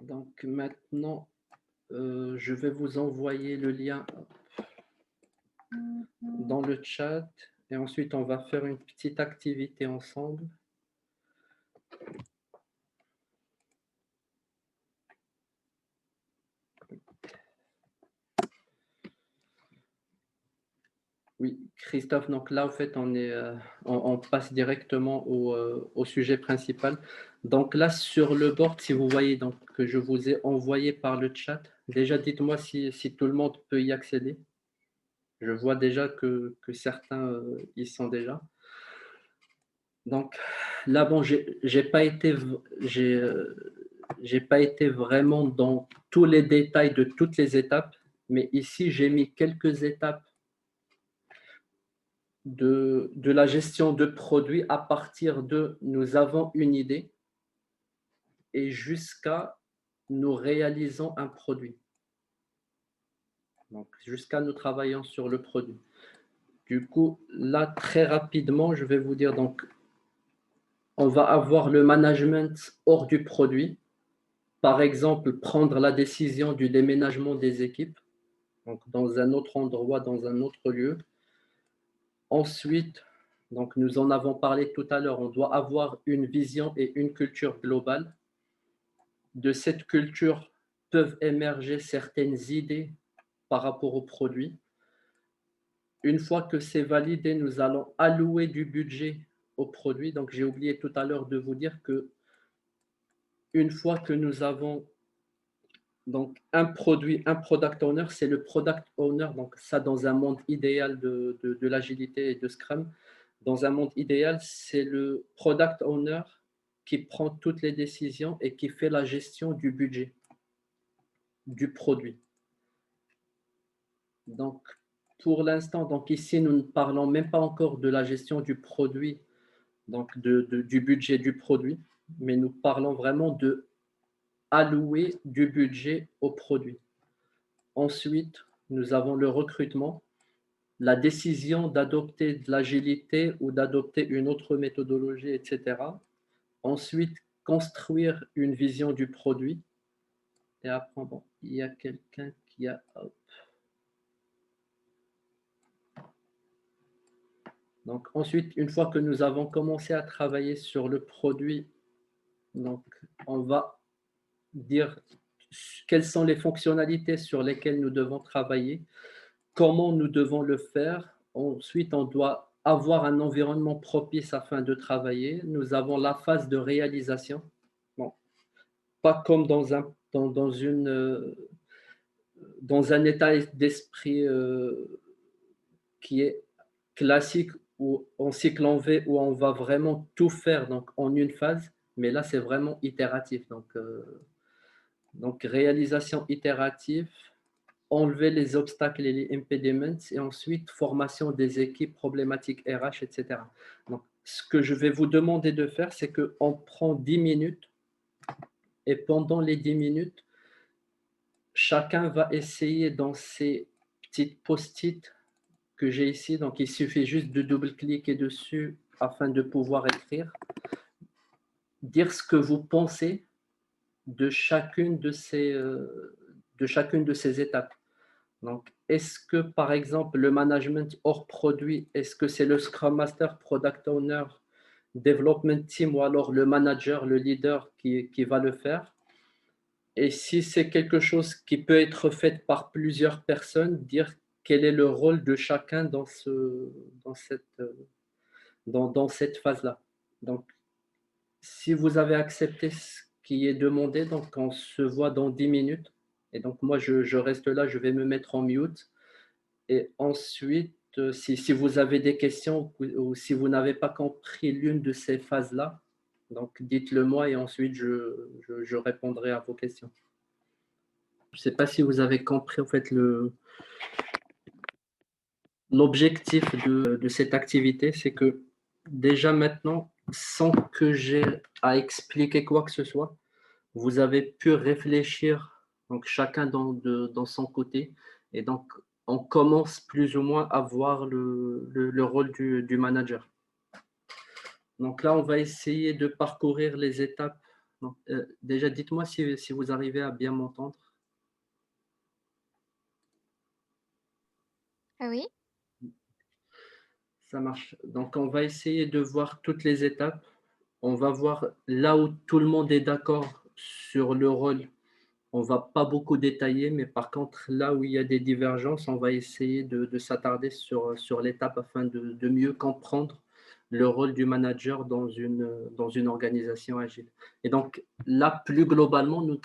Donc maintenant, je vais vous envoyer le lien dans le chat et ensuite on va faire une petite activité ensemble. Oui, Christophe, donc là, en fait, on passe directement au sujet principal. Donc là, sur le board, si vous voyez donc, que je vous ai envoyé par le chat, déjà dites-moi si tout le monde peut y accéder. Je vois déjà que certains y sont déjà. Donc là, bon, j'ai pas été vraiment dans tous les détails de toutes les étapes, mais ici, j'ai mis quelques étapes de la gestion de produits à partir de nous avons une idée et jusqu'à nous réalisons un produit. Donc, jusqu'à nous travaillant sur le produit. Du coup, là, très rapidement, je vais vous dire, donc, on va avoir le management hors du produit. Par exemple, prendre la décision du déménagement des équipes, donc dans un autre endroit, dans un autre lieu. Ensuite, donc nous en avons parlé tout à l'heure, on doit avoir une vision et une culture globale. De cette culture peuvent émerger certaines idées par rapport au produit. Une fois que c'est validé, nous allons allouer du budget au produit. Donc, j'ai oublié tout à l'heure de vous dire que une fois que nous avons donc un produit, un product owner, c'est le product owner. Donc, ça, dans un monde idéal de l'agilité et de Scrum, dans un monde idéal, c'est le product owner qui prend toutes les décisions et qui fait la gestion du budget, du produit. Donc, pour l'instant, donc ici, nous ne parlons même pas encore de la gestion du produit, donc du budget du produit, mais nous parlons vraiment de allouer du budget au produit. Ensuite, nous avons le recrutement, la décision d'adopter de l'agilité ou d'adopter une autre méthodologie, etc. Ensuite, construire une vision du produit. Et après, bon, il y a quelqu'un qui a... Donc ensuite, une fois que nous avons commencé à travailler sur le produit, donc on va dire quelles sont les fonctionnalités sur lesquelles nous devons travailler, comment nous devons le faire. Ensuite, on doit avoir un environnement propice afin de travailler. Nous avons la phase de réalisation. Bon, pas comme dans un état d'esprit qui est classique ou en cycle en V où on va vraiment tout faire donc en une phase, mais là c'est vraiment itératif. Donc réalisation itérative, enlever les obstacles et les impediments et ensuite formation des équipes, problématiques RH, etc. Donc ce que je vais vous demander de faire, c'est qu'on prend 10 minutes et pendant les 10 minutes, chacun va essayer dans ses petites post-it que j'ai ici. Donc, il suffit juste de double-cliquer dessus afin de pouvoir écrire. Dire ce que vous pensez de de chacune de ces étapes. Donc, est-ce que, par exemple, le management hors produit, est-ce que c'est le Scrum Master, Product Owner, Development Team ou alors le manager, le leader qui va le faire? Et si c'est quelque chose qui peut être fait par plusieurs personnes, dire quel est le rôle de chacun dans cette phase-là. Donc, si vous avez accepté ce qui est demandé, donc on se voit dans 10 minutes. Et donc, moi, je reste là, je vais me mettre en mute. Et ensuite, si vous avez des questions ou si vous n'avez pas compris l'une de ces phases-là, donc dites-le moi et ensuite je répondrai à vos questions. Je ne sais pas si vous avez compris en fait l'objectif de cette activité, c'est que déjà maintenant, sans que j'ai à expliquer quoi que ce soit, vous avez pu réfléchir, donc chacun dans son côté, et donc on commence plus ou moins à voir le rôle du manager. Donc là, on va essayer de parcourir les étapes Non, déjà, dites-moi si vous arrivez à bien m'entendre. Ah oui? Ça marche. Donc, on va essayer de voir toutes les étapes. On va voir là où tout le monde est d'accord sur le rôle. On va pas beaucoup détailler, mais par contre, là où il y a des divergences, on va essayer de s'attarder sur l'étape afin de mieux comprendre le rôle du manager dans une organisation agile. Et donc, là, plus globalement, nous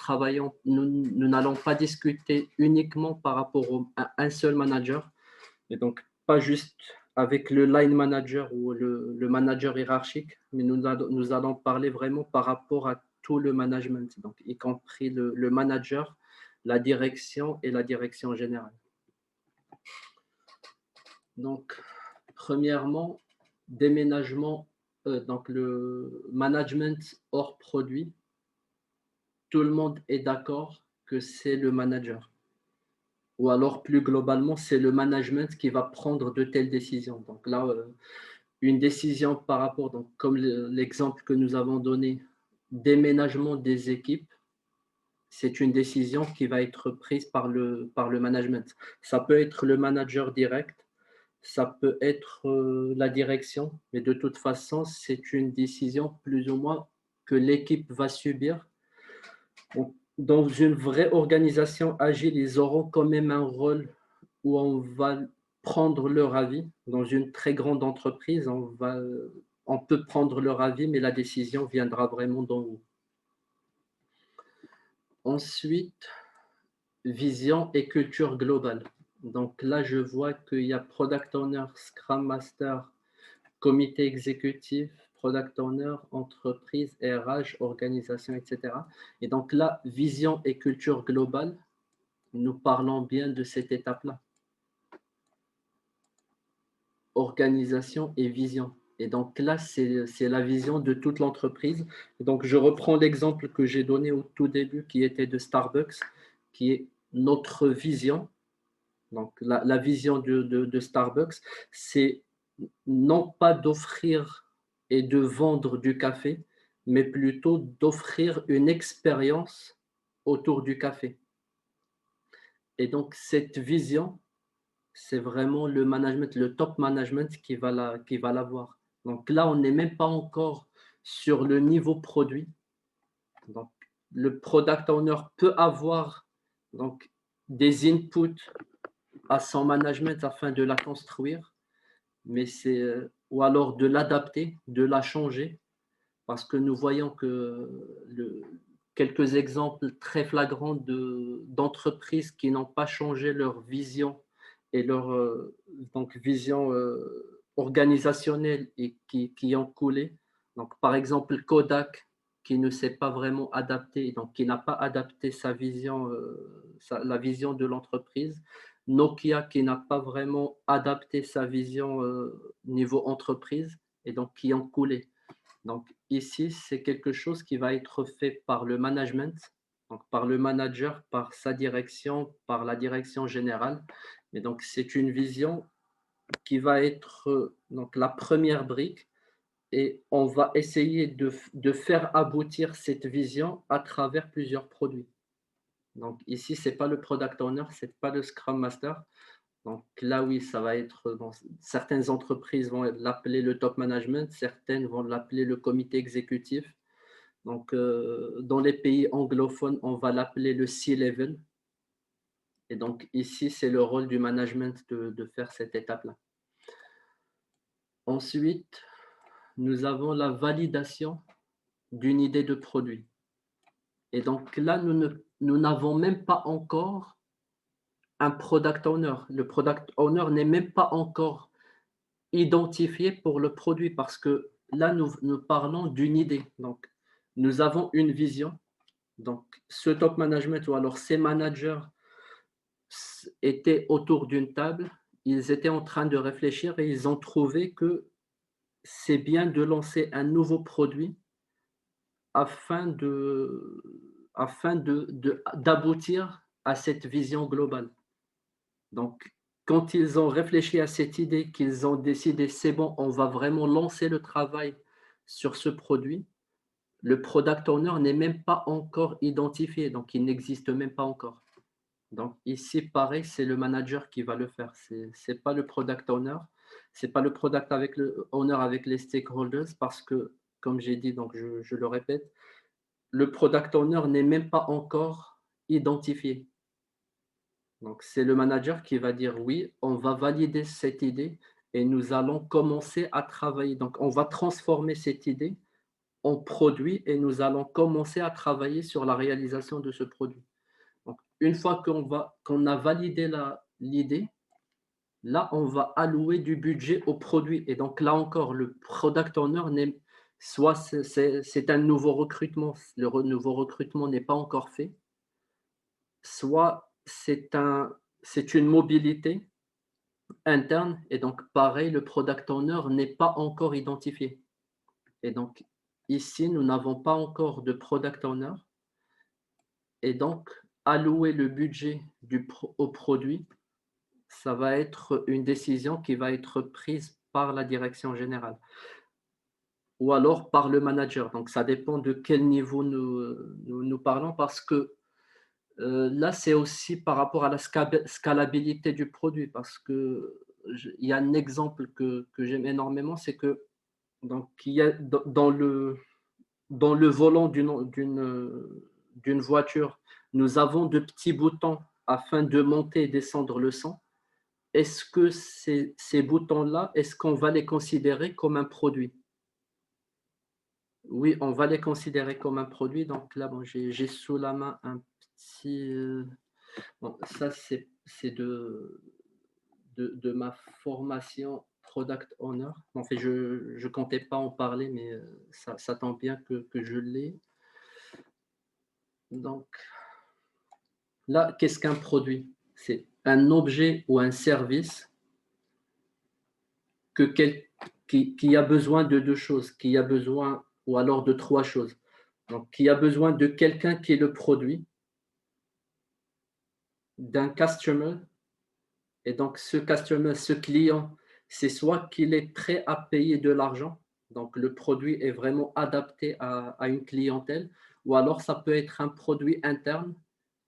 n'allons pas discuter uniquement par rapport à un seul manager, et donc pas juste avec le line manager ou le manager hiérarchique, mais nous allons parler vraiment par rapport à tout le management, donc y compris le manager, la direction et la direction générale. Donc, premièrement, déménagement, donc le management hors produit, tout le monde est d'accord que c'est le manager. Ou alors, plus globalement, c'est le management qui va prendre de telles décisions. Donc là, une décision par rapport, donc, comme l'exemple que nous avons donné, déménagement des équipes, c'est une décision qui va être prise par le management. Ça peut être le manager direct, ça peut être la direction, mais de toute façon, c'est une décision plus ou moins que l'équipe va subir. Donc, dans une vraie organisation agile, ils auront quand même un rôle où on va prendre leur avis. Dans une très grande entreprise, on peut prendre leur avis, mais la décision viendra vraiment d'en haut. Ensuite, vision et culture globale. Donc là, je vois qu'il y a Product Owner, Scrum Master, comité exécutif, Product Owner, entreprise, RH, organisation, etc. Et donc là, vision et culture globale, nous parlons bien de cette étape-là. Organisation et vision. Et donc là, c'est la vision de toute l'entreprise. Donc je reprends l'exemple que j'ai donné au tout début, qui était de Starbucks, qui est notre vision. Donc la vision de Starbucks, c'est non pas d'offrir et de vendre du café, mais plutôt d'offrir une expérience autour du café. Et donc cette vision, c'est vraiment le management, le top management qui va l'avoir. Donc là, on n'est même pas encore sur le niveau produit. Donc, le product owner peut avoir donc, des inputs à son management afin de la construire, mais c'est, ou alors de l'adapter, de la changer, parce que nous voyons que quelques exemples très flagrants d'entreprises qui n'ont pas changé leur vision et leur donc, vision organisationnelle et qui ont coulé. Donc, par exemple, Kodak, qui ne s'est pas vraiment adapté, donc qui n'a pas adapté sa vision, la vision de l'entreprise. Nokia, qui n'a pas vraiment adapté sa vision niveau entreprise et donc qui ont coulé. Donc ici, c'est quelque chose qui va être fait par le management, donc par le manager, par sa direction, par la direction générale. Et donc c'est une vision qui va être donc la première brique et on va essayer de faire aboutir cette vision à travers plusieurs produits. Donc ici, c'est pas le product owner, c'est pas le Scrum Master, donc là, oui, ça va être, bon, certaines entreprises vont l'appeler le top management, certaines vont l'appeler le comité exécutif. Donc, dans les pays anglophones, on va l'appeler le C-level. Et donc, ici, c'est le rôle du management de faire cette étape-là. Ensuite, nous avons la validation d'une idée de produit. Et donc là, nous n'avons même pas encore un product owner. Le product owner n'est même pas encore identifié pour le produit parce que là, nous parlons d'une idée. Donc, nous avons une vision. Donc, ce top management ou alors ces managers étaient autour d'une table, ils étaient en train de réfléchir et ils ont trouvé que c'est bien de lancer un nouveau produit afin d'aboutir à cette vision globale. Donc, quand ils ont réfléchi à cette idée, qu'ils ont décidé, c'est bon, on va vraiment lancer le travail sur ce produit, le product owner n'est même pas encore identifié, donc il n'existe même pas encore. Donc ici, pareil, c'est le manager qui va le faire. C'est pas le product owner, c'est pas le product avec le owner avec les stakeholders parce que, comme j'ai dit, donc je le répète, le product owner n'est même pas encore identifié. Donc c'est le manager qui va dire oui, on va valider cette idée et nous allons commencer à travailler. Donc on va transformer cette idée en produit et nous allons commencer à travailler sur la réalisation de ce produit. Donc, une fois qu'on a validé l'idée, là, on va allouer du budget au produit. Et donc, là encore, le product owner, soit c'est un nouveau recrutement, nouveau recrutement n'est pas encore fait, soit c'est une mobilité interne. Et donc, pareil, le product owner n'est pas encore identifié. Et donc, ici, nous n'avons pas encore de product owner. Et donc, allouer le budget au produit, ça va être une décision qui va être prise par la direction générale ou alors par le manager. Donc, ça dépend de quel niveau nous parlons parce que là, c'est aussi par rapport à la scalabilité du produit parce que il y a un exemple que j'aime énormément, c'est que donc, il y a dans le volant d'une voiture, nous avons de petits boutons afin de monter et descendre le son. Est-ce que ces boutons-là, est-ce qu'on va les considérer comme un produit? Oui, on va les considérer comme un produit. Donc là, bon, j'ai sous la main un petit. Bon, ça, c'est de ma formation Product Owner. En fait, je ne comptais pas en parler, mais ça tombe bien que je l'ai. Donc là, qu'est-ce qu'un produit? C'est un objet ou un service qui a besoin de deux choses, qui a besoin, ou alors de trois choses. Donc, qui a besoin de quelqu'un qui le produit, d'un customer, et donc ce customer, ce client, c'est soit qu'il est prêt à payer de l'argent, donc le produit est vraiment adapté à une clientèle, ou alors ça peut être un produit interne,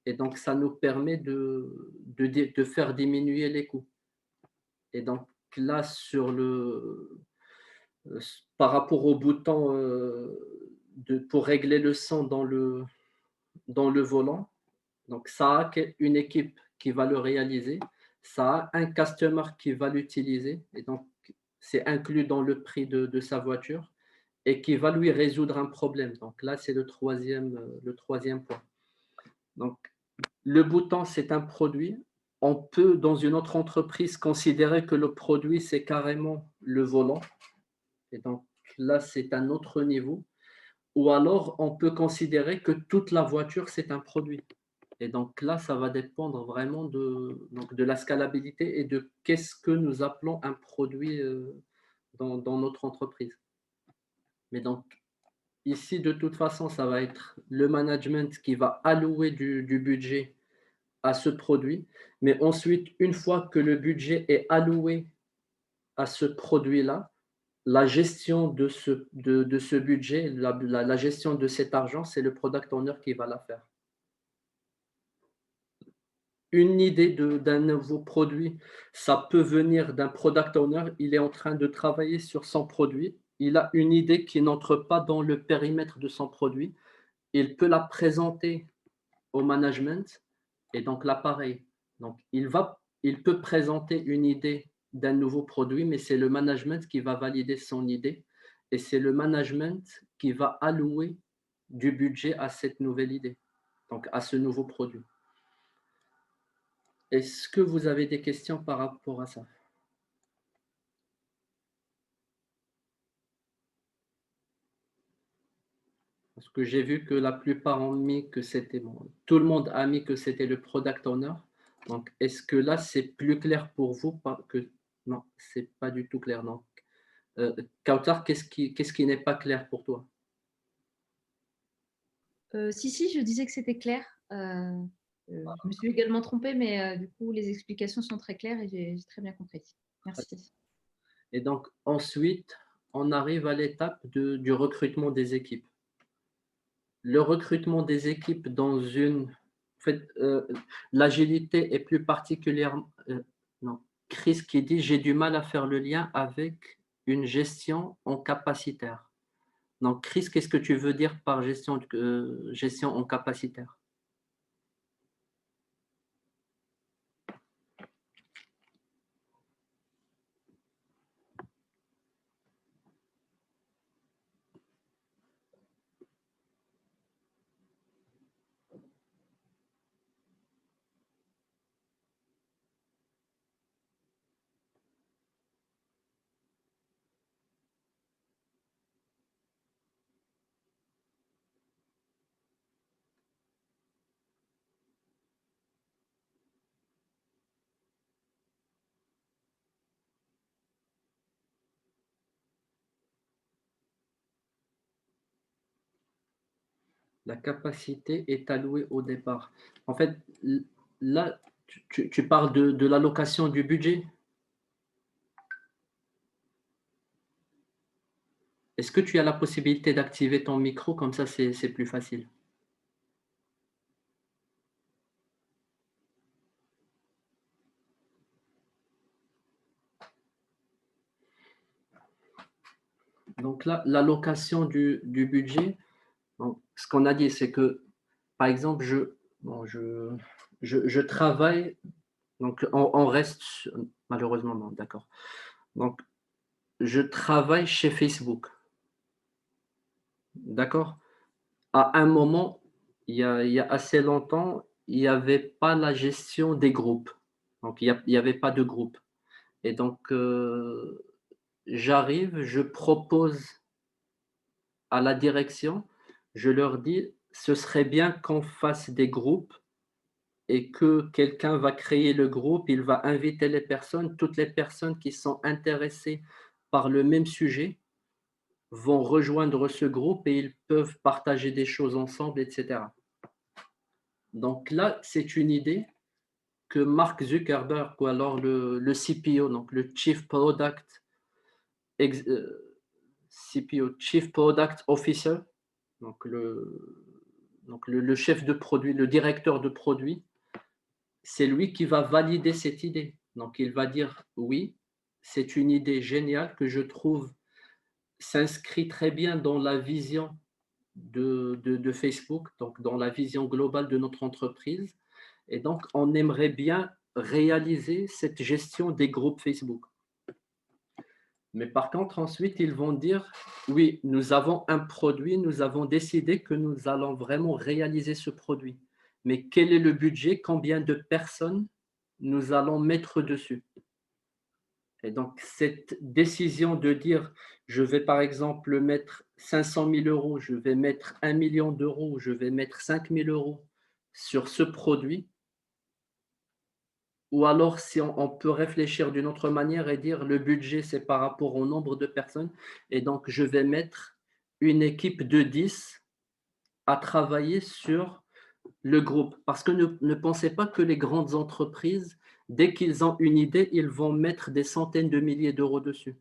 et donc ça nous permet de faire diminuer les coûts. Et donc là, par rapport au bouton pour régler le son dans le volant, donc ça a une équipe qui va le réaliser, ça a un customer qui va l'utiliser, et donc c'est inclus dans le prix de sa voiture, et qui va lui résoudre un problème. Donc là, c'est le troisième point. Donc le bouton, c'est un produit. On peut, dans une autre entreprise, considérer que le produit, c'est carrément le volant. Et donc là, c'est un autre niveau. Ou alors, on peut considérer que toute la voiture, c'est un produit. Et donc là, ça va dépendre vraiment de la scalabilité et de qu'est-ce que nous appelons un produit dans notre entreprise. Mais donc, ici, de toute façon, ça va être le management qui va allouer du budget à ce produit. Mais ensuite, une fois que le budget est alloué à ce produit-là, la gestion de ce budget, la gestion de cet argent, c'est le product owner qui va la faire. Une idée d'un nouveau produit, ça peut venir d'un product owner, il est en train de travailler sur son produit, il a une idée qui n'entre pas dans le périmètre de son produit, il peut la présenter au management, et donc là, pareil. Donc, il peut présenter une idée d'un nouveau produit, mais c'est le management qui va valider son idée, et c'est le management qui va allouer du budget à cette nouvelle idée, donc à ce nouveau produit. Est-ce que vous avez des questions par rapport à ça? Parce que j'ai vu que la plupart ont mis que c'était bon. Tout le monde a mis que c'était le product owner. Donc, est-ce que là, c'est plus clair pour vous que... Non, c'est pas du tout clair. Donc, Kautar, qu'est-ce qui n'est pas clair pour toi? Si, je disais que c'était clair. Je me suis également trompée, mais du coup, les explications sont très claires et j'ai très bien compris. Merci. Et donc, ensuite, on arrive à l'étape du recrutement des équipes. le recrutement des équipes dans une… En fait, l'agilité est plus particulièrement… non, Chris qui dit: «J'ai du mal à faire le lien avec une gestion en capacitaire». Donc Chris, qu'est-ce que tu veux dire par gestion en capacitaire? La capacité est allouée au départ. En fait, là, tu parles de l'allocation du budget? Est-ce que tu as la possibilité d'activer ton micro? Comme ça, c'est plus facile. Donc là, l'allocation du budget, donc, ce qu'on a dit, c'est que, par exemple, bon, je travaille, donc on reste, malheureusement, non, d'accord. Donc, je travaille chez Facebook, d'accord? À un moment, il y a assez longtemps, il n'y avait pas la gestion des groupes. Donc, il y avait pas de groupe. Et donc, j'arrive, je propose à la direction, je leur dis: «Ce serait bien qu'on fasse des groupes et que quelqu'un va créer le groupe, il va inviter les personnes, toutes les personnes qui sont intéressées par le même sujet vont rejoindre ce groupe et ils peuvent partager des choses ensemble, et cetera». Donc là, c'est une idée que Mark Zuckerberg ou alors le CPO, donc le Chief Product ex CPO, Chief Product Officer, donc le chef de produit, le directeur de produit, c'est lui qui va valider cette idée. Donc il va dire: «Oui, c'est une idée géniale que je trouve s'inscrit très bien dans la vision de Facebook, donc dans la vision globale de notre entreprise et donc on aimerait bien réaliser cette gestion des groupes Facebook». Mais par contre, ensuite, ils vont dire: «Oui, nous avons un produit, nous avons décidé que nous allons vraiment réaliser ce produit. Mais quel est le budget? Combien de personnes nous allons mettre dessus?» Et donc cette décision de dire: «Je vais par exemple mettre 500 000 €, je vais mettre 1 million d'euros, je vais mettre 5 000 € sur ce produit», ou alors si on peut réfléchir d'une autre manière et dire: «Le budget, c'est par rapport au nombre de personnes et donc je vais mettre une équipe de 10 à travailler sur le groupe». Parce que ne pensez pas que les grandes entreprises, dès qu'ils ont une idée, ils vont mettre des centaines de milliers d'euros dessus.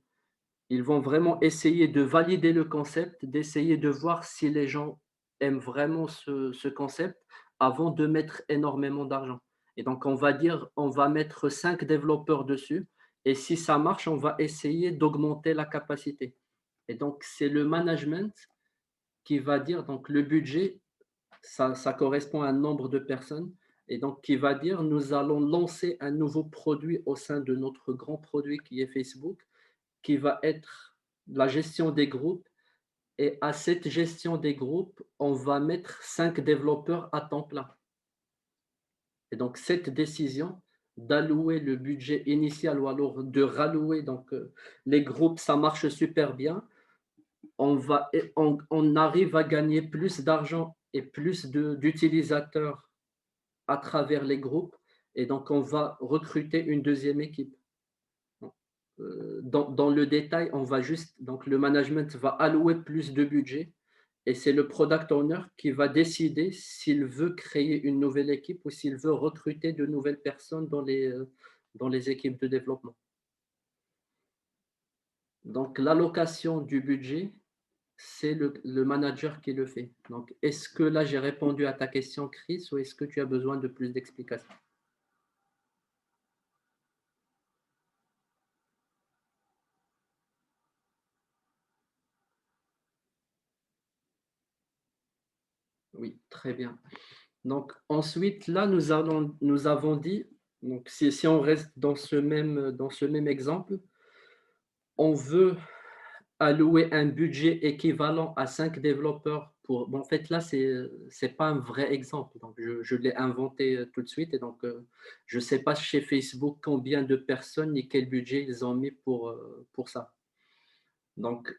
Ils vont vraiment essayer de valider le concept, d'essayer de voir si les gens aiment vraiment ce concept avant de mettre énormément d'argent. Et donc, on va dire, on va mettre 5 développeurs dessus et si ça marche, on va essayer d'augmenter la capacité. Et donc, c'est le management qui va dire, donc le budget, ça correspond à un nombre de personnes et donc qui va dire, nous allons lancer un nouveau produit au sein de notre grand produit qui est Facebook qui va être la gestion des groupes et à cette gestion des groupes, on va mettre 5 développeurs à temps plein. Et donc cette décision d'allouer le budget initial ou alors de rallouer donc les groupes, ça marche super bien. On arrive à gagner plus d'argent et plus d'utilisateurs à travers les groupes et donc on va recruter une deuxième équipe. Dans le détail, on va juste, donc le management va allouer plus de budget et c'est le product owner qui va décider s'il veut créer une nouvelle équipe ou s'il veut recruter de nouvelles personnes dans les équipes de développement. Donc l'allocation du budget, c'est le manager qui le fait. Donc, est-ce que là, j'ai répondu à ta question, Chris, ou est-ce que tu as besoin de plus d'explications? Oui, très bien. Donc, ensuite, là, nous avons dit, donc, si on reste dans ce même exemple, on veut allouer un budget équivalent à 5 développeurs pour. Bon, en fait, là, c'est pas un vrai exemple. Donc, je l'ai inventé tout de suite. Et donc, je ne sais pas chez Facebook combien de personnes ni quel budget ils ont mis pour ça. Donc,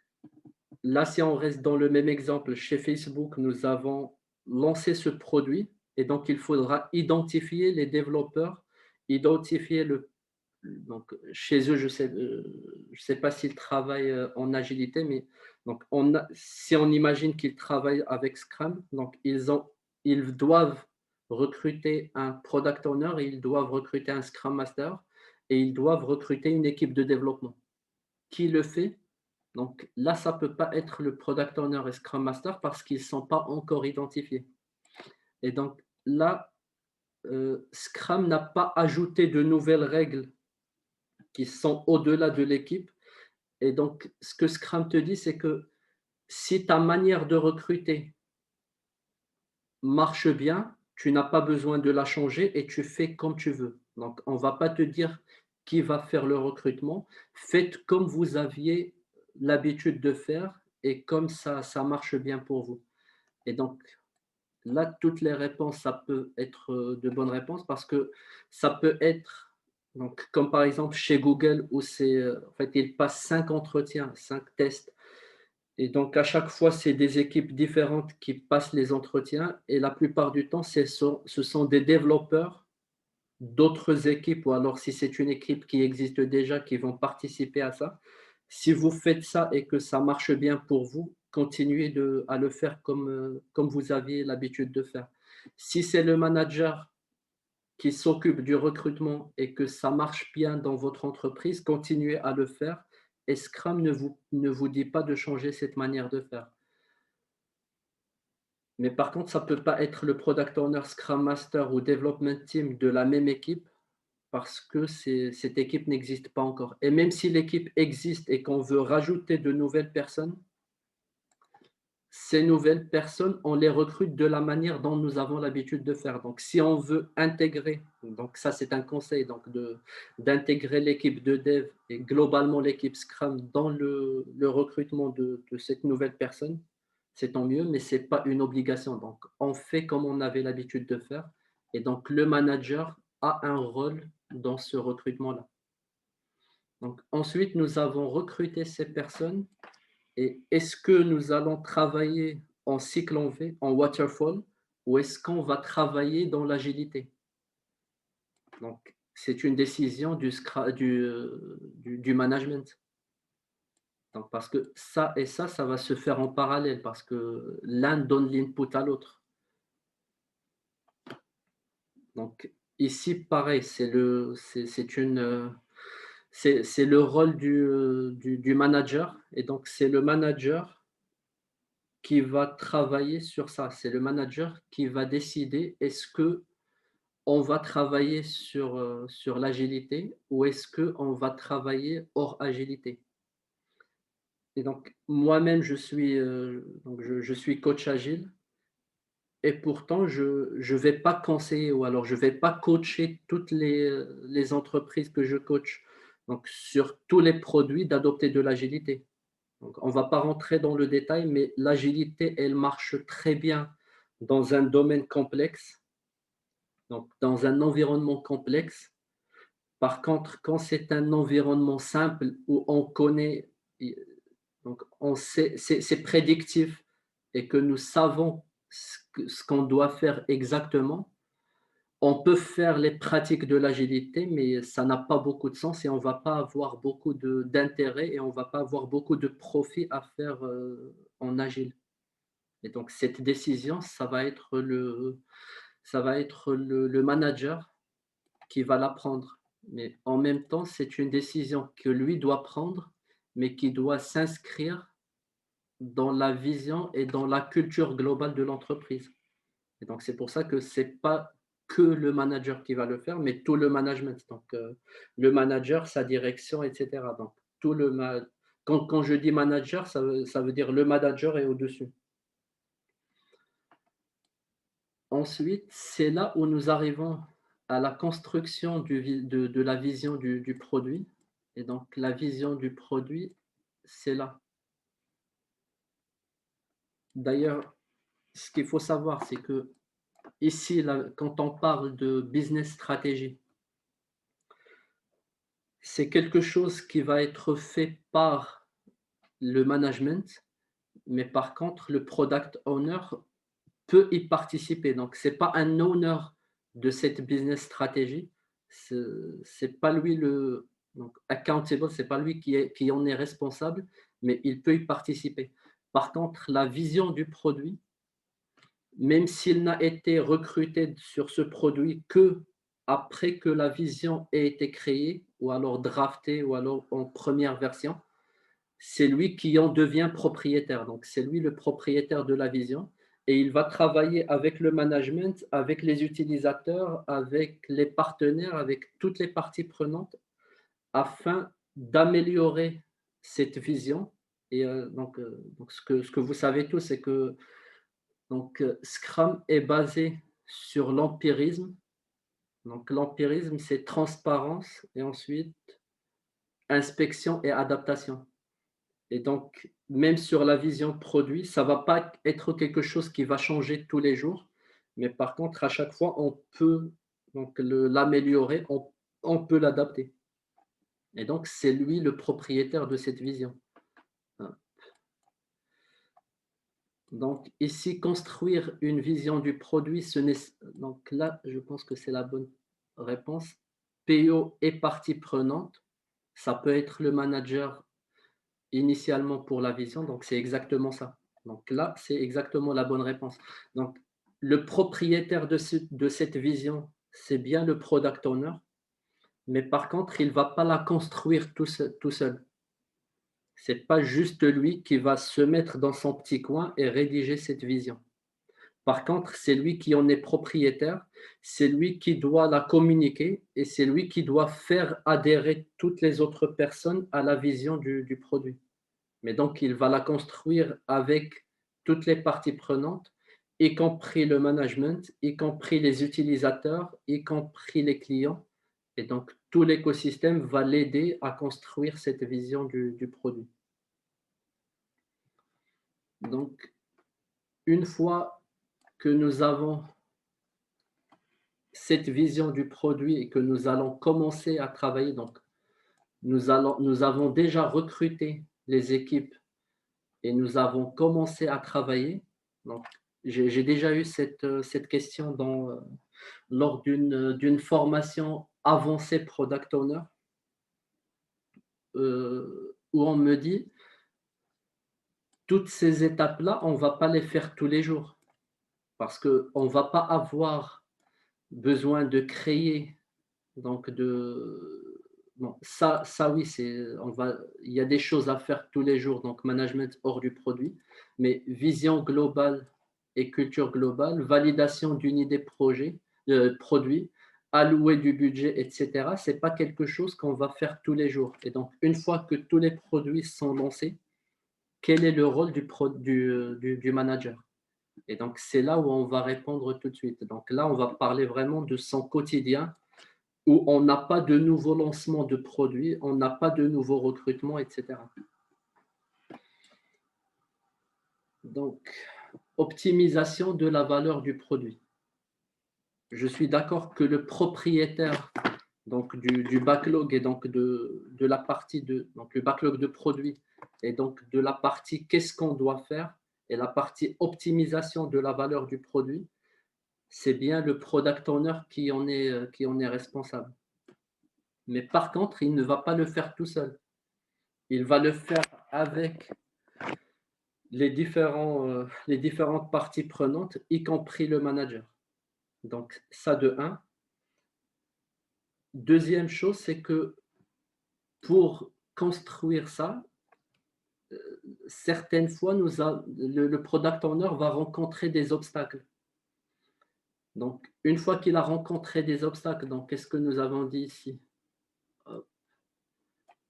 là, si on reste dans le même exemple, chez Facebook, nous avons lancé ce produit. Et donc, il faudra identifier les développeurs, identifier le. Donc, chez eux, je sais pas s'ils travaillent en agilité, mais donc si on imagine qu'ils travaillent avec Scrum, donc ils doivent recruter un product owner, et ils doivent recruter un Scrum Master, et ils doivent recruter une équipe de développement. Qui le fait? Donc là, ça ne peut pas être le product owner et Scrum Master parce qu'ils ne sont pas encore identifiés. Et donc là, Scrum n'a pas ajouté de nouvelles règles qui sont au-delà de l'équipe. Et donc, ce que Scrum te dit, c'est que si ta manière de recruter marche bien, tu n'as pas besoin de la changer et tu fais comme tu veux. Donc, on ne va pas te dire qui va faire le recrutement. Faites comme vous aviez l'habitude de faire et comme ça marche bien pour vous. Et donc, là, toutes les réponses, ça peut être de bonnes réponses parce que ça peut être, donc, comme par exemple chez Google, où en fait, ils passent 5 entretiens, 5 tests. Et donc, à chaque fois, c'est des équipes différentes qui passent les entretiens. Et la plupart du temps, ce sont des développeurs d'autres équipes, ou alors si c'est une équipe qui existe déjà, qui vont participer à ça. Si vous faites ça et que ça marche bien pour vous, continuez à le faire comme vous aviez l'habitude de faire. Si c'est le manager qui s'occupe du recrutement et que ça marche bien dans votre entreprise, continuez à le faire. Et Scrum ne vous dit pas de changer cette manière de faire. Mais par contre, ça ne peut pas être le product owner, Scrum Master ou Development Team de la même équipe parce que cette équipe n'existe pas encore. Et même si l'équipe existe et qu'on veut rajouter de nouvelles personnes, ces nouvelles personnes, on les recrute de la manière dont nous avons l'habitude de faire. Donc, si on veut intégrer, donc ça c'est un conseil, donc d'intégrer l'équipe de dev et globalement l'équipe Scrum dans le recrutement de cette nouvelle personne, c'est tant mieux, mais ce n'est pas une obligation. Donc, on fait comme on avait l'habitude de faire. Et donc, le manager a un rôle dans ce recrutement-là. Donc, ensuite, nous avons recruté ces personnes et est-ce que nous allons travailler en cycle en V, en waterfall, ou est-ce qu'on va travailler dans l'agilité? Donc, c'est une décision du management. Donc, parce que ça et ça va se faire en parallèle, parce que l'un donne l'input à l'autre. Donc, ici, pareil, c'est le rôle du manager. Et donc, c'est le manager qui va travailler sur ça. C'est le manager qui va décider est-ce que on va travailler sur l'agilité ou est-ce qu'on va travailler hors agilité. Et donc, moi-même, je suis coach agile et pourtant, je ne vais pas conseiller ou alors je ne vais pas coacher toutes les entreprises que je coach donc, sur tous les produits d'adopter de l'agilité. Donc, on ne va pas rentrer dans le détail, mais l'agilité, elle marche très bien dans un domaine complexe, donc dans un environnement complexe. Par contre, quand c'est un environnement simple où on connaît, donc on sait, c'est prédictif et que nous savons ce qu'on doit faire exactement, on peut faire les pratiques de l'agilité, mais ça n'a pas beaucoup de sens et on ne va pas avoir beaucoup d'intérêt et on ne va pas avoir beaucoup de profit à faire en agile. Et donc, cette décision, ça va être le manager qui va la prendre. Mais en même temps, c'est une décision que lui doit prendre, mais qui doit s'inscrire dans la vision et dans la culture globale de l'entreprise. Et donc, c'est pour ça que c'est pas que le manager qui va le faire, mais tout le management. Donc, le manager, sa direction, et cetera. Donc, tout le ma quand je dis manager, ça veut dire le manager est au-dessus. Ensuite, c'est là où nous arrivons à la construction de la vision du produit. Et donc, la vision du produit, c'est là. D'ailleurs, ce qu'il faut savoir, c'est que ici, là, quand on parle de business stratégie, c'est quelque chose qui va être fait par le management, mais par contre, le product owner peut y participer. Donc, c'est pas un owner de cette business stratégie. C'est pas lui le donc accountable, c'est pas lui qui en est responsable, mais il peut y participer. Par contre, la vision du produit, même s'il n'a été recruté sur ce produit que après que la vision ait été créée, ou alors draftée, ou alors en première version, c'est lui qui en devient propriétaire. Donc, c'est lui le propriétaire de la vision et il va travailler avec le management, avec les utilisateurs, avec les partenaires, avec toutes les parties prenantes afin d'améliorer cette vision. Et donc ce que vous savez tous, c'est que Scrum est basé sur l'empirisme. Donc, l'empirisme, c'est transparence et ensuite inspection et adaptation. Et donc, même sur la vision produit, ça ne va pas être quelque chose qui va changer tous les jours, mais par contre, à chaque fois, on peut donc l'améliorer, on peut l'adapter. Et donc, c'est lui le propriétaire de cette vision. Hein. Donc, ici, construire une vision du produit, donc là, je pense que c'est la bonne réponse. PO et partie prenante, ça peut être le manager initialement pour la vision, donc c'est exactement ça. Donc là, c'est exactement la bonne réponse. Donc, le propriétaire de cette vision, c'est bien le product owner, mais par contre, il ne va pas la construire tout seul. Ce n'est pas juste lui qui va se mettre dans son petit coin et rédiger cette vision. Par contre, c'est lui qui en est propriétaire, c'est lui qui doit la communiquer et c'est lui qui doit faire adhérer toutes les autres personnes à la vision du produit. Mais donc, il va la construire avec toutes les parties prenantes, y compris le management, y compris les utilisateurs, y compris les clients. Et donc, tout l'écosystème va l'aider à construire cette vision du produit. Donc, une fois que nous avons cette vision du produit et que nous allons commencer à travailler, donc nous avons déjà recruté les équipes et nous avons commencé à travailler. Donc, j'ai déjà eu cette question lors d'une formation avancée Product Owner, où on me dit, toutes ces étapes-là, on ne va pas les faire tous les jours, parce qu'on ne va pas avoir besoin de créer, donc bon, ça oui, il y a des choses à faire tous les jours, donc management hors du produit, mais vision globale et culture globale, validation d'une idée produit, allouer du budget, etc. Ce n'est pas quelque chose qu'on va faire tous les jours. Et donc, une fois que tous les produits sont lancés, quel est le rôle du manager? Et donc, c'est là où on va répondre tout de suite. Donc là, on va parler vraiment de son quotidien, où on n'a pas de nouveaux lancements de produits, on n'a pas de nouveaux recrutements, etc. Donc, optimisation de la valeur du produit. Je suis d'accord que le propriétaire donc du backlog et donc de la partie donc le backlog de produits et donc de la partie qu'est-ce qu'on doit faire et la partie optimisation de la valeur du produit, c'est bien le product owner qui en est responsable. Mais par contre, il ne va pas le faire tout seul. Il va le faire avec les différentes parties prenantes, y compris le manager. Donc, ça de un. Deuxième chose, c'est que pour construire ça, certaines fois, le product owner va rencontrer des obstacles. Donc, une fois qu'il a rencontré des obstacles, donc qu'est-ce que nous avons dit ici?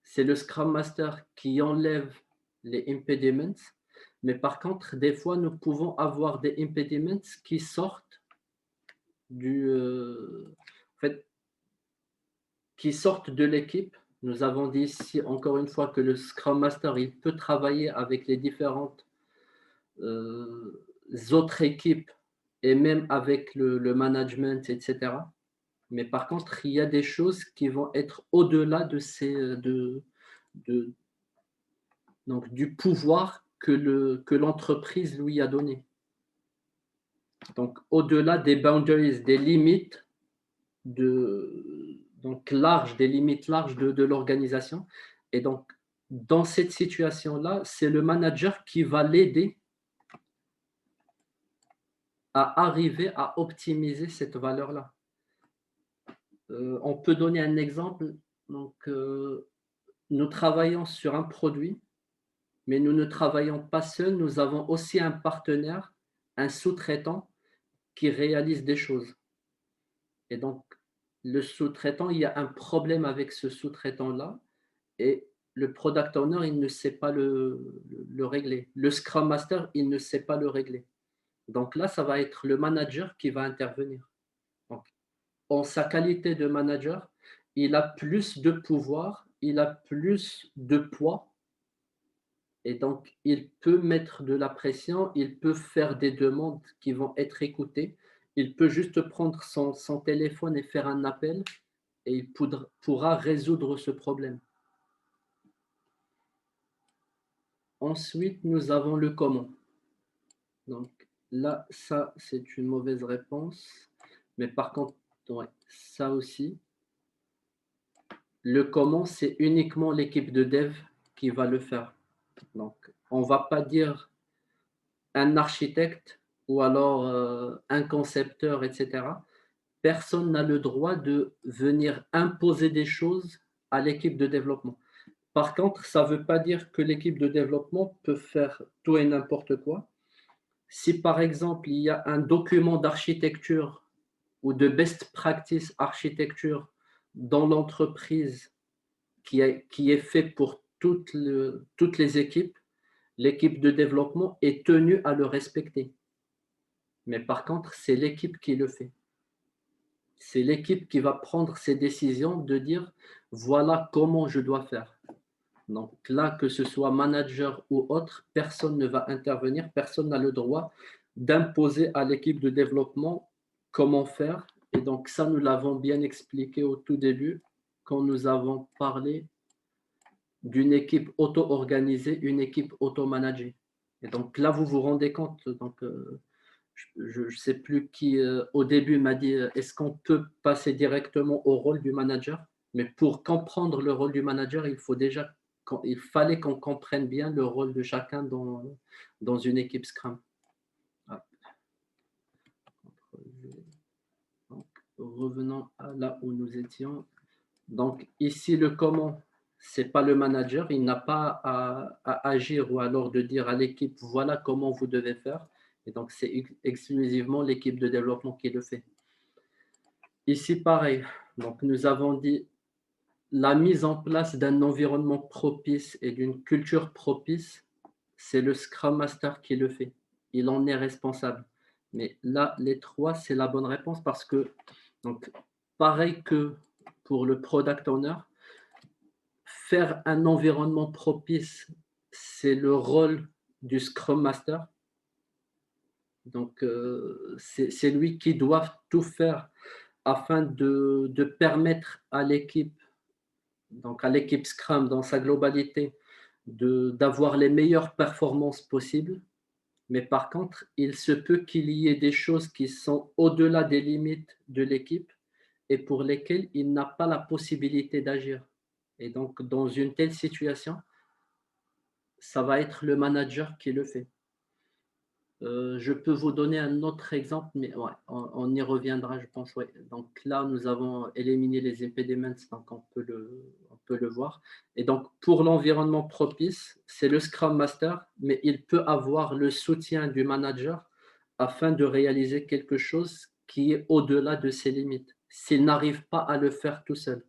C'est le Scrum Master qui enlève les impediments, mais par contre, des fois, nous pouvons avoir des impediments qui sortent en fait, qui sortent de l'équipe. Nous avons dit ici, encore une fois, que le Scrum Master, il peut travailler avec les différentes autres équipes et même avec le management, etc. Mais par contre, il y a des choses qui vont être au-delà de, donc, du pouvoir que l'entreprise lui a donné. Donc, au-delà des boundaries, des limites des limites larges de l'organisation. Et donc, dans cette situation-là, c'est le manager qui va l'aider à arriver à optimiser cette valeur-là. On peut donner un exemple. Donc, nous travaillons sur un produit, mais nous ne travaillons pas seuls. Nous avons aussi un partenaire, un sous-traitant qui réalise des choses. Et donc, le sous-traitant, il y a un problème avec ce sous-traitant-là et le product owner, il ne sait pas le régler. Le Scrum Master, il ne sait pas le régler. Donc là, ça va être le manager qui va intervenir. Donc, en sa qualité de manager, il a plus de pouvoir, il a plus de poids et donc il peut mettre de la pression, il peut faire des demandes qui vont être écoutées, il peut juste prendre son téléphone et faire un appel et il pourra résoudre ce problème. Ensuite, nous avons le comment. Donc là, ça, c'est une mauvaise réponse. Mais par contre, ouais, ça aussi. Le comment, c'est uniquement l'équipe de dev qui va le faire. Donc, on ne va pas dire un architecte ou alors un concepteur, etc. Personne n'a le droit de venir imposer des choses à l'équipe de développement. Par contre, ça ne veut pas dire que l'équipe de développement peut faire tout et n'importe quoi. Si par exemple, il y a un document d'architecture ou de best practice architecture dans l'entreprise qui est fait pour toutes les équipes, l'équipe de développement est tenue à le respecter. Mais par contre, c'est l'équipe qui le fait. C'est l'équipe qui va prendre ses décisions de dire voilà comment je dois faire. Donc là, que ce soit manager ou autre, personne ne va intervenir, personne n'a le droit d'imposer à l'équipe de développement comment faire. Et donc ça, nous l'avons bien expliqué au tout début quand nous avons parlé d'une équipe auto-organisée, une équipe auto-managée. Et donc là, vous vous rendez compte, donc, je ne sais plus qui au début m'a dit est-ce qu'on peut passer directement au rôle du manager? Mais pour comprendre le rôle du manager, il fallait qu'on comprenne bien le rôle de chacun dans une équipe Scrum. Ah. Donc, revenons à là où nous étions. Donc ici, le comment, ce n'est pas le manager, il n'a pas à agir ou alors de dire à l'équipe voilà comment vous devez faire. Et donc c'est exclusivement l'équipe de développement qui le fait. Ici, pareil. Donc nous avons dit la mise en place d'un environnement propice et d'une culture propice, c'est le Scrum Master qui le fait. Il en est responsable. Mais là, les trois, c'est la bonne réponse parce que, donc, pareil que pour le Product Owner, faire un environnement propice, c'est le rôle du Scrum Master. Donc, c'est lui qui doit tout faire afin de permettre à l'équipe, donc à l'équipe Scrum dans sa globalité, d'avoir les meilleures performances possibles. Mais par contre, il se peut qu'il y ait des choses qui sont au-delà des limites de l'équipe et pour lesquelles il n'a pas la possibilité d'agir. Et donc, dans une telle situation, ça va être le manager qui le fait. Je peux vous donner un autre exemple, mais ouais, on y reviendra, je pense. Ouais. Donc là, nous avons éliminé les impediments, donc on peut peut le voir. Et donc, pour l'environnement propice, c'est le Scrum Master, mais il peut avoir le soutien du manager afin de réaliser quelque chose qui est au-delà de ses limites, s'il n'arrive pas à le faire tout seul.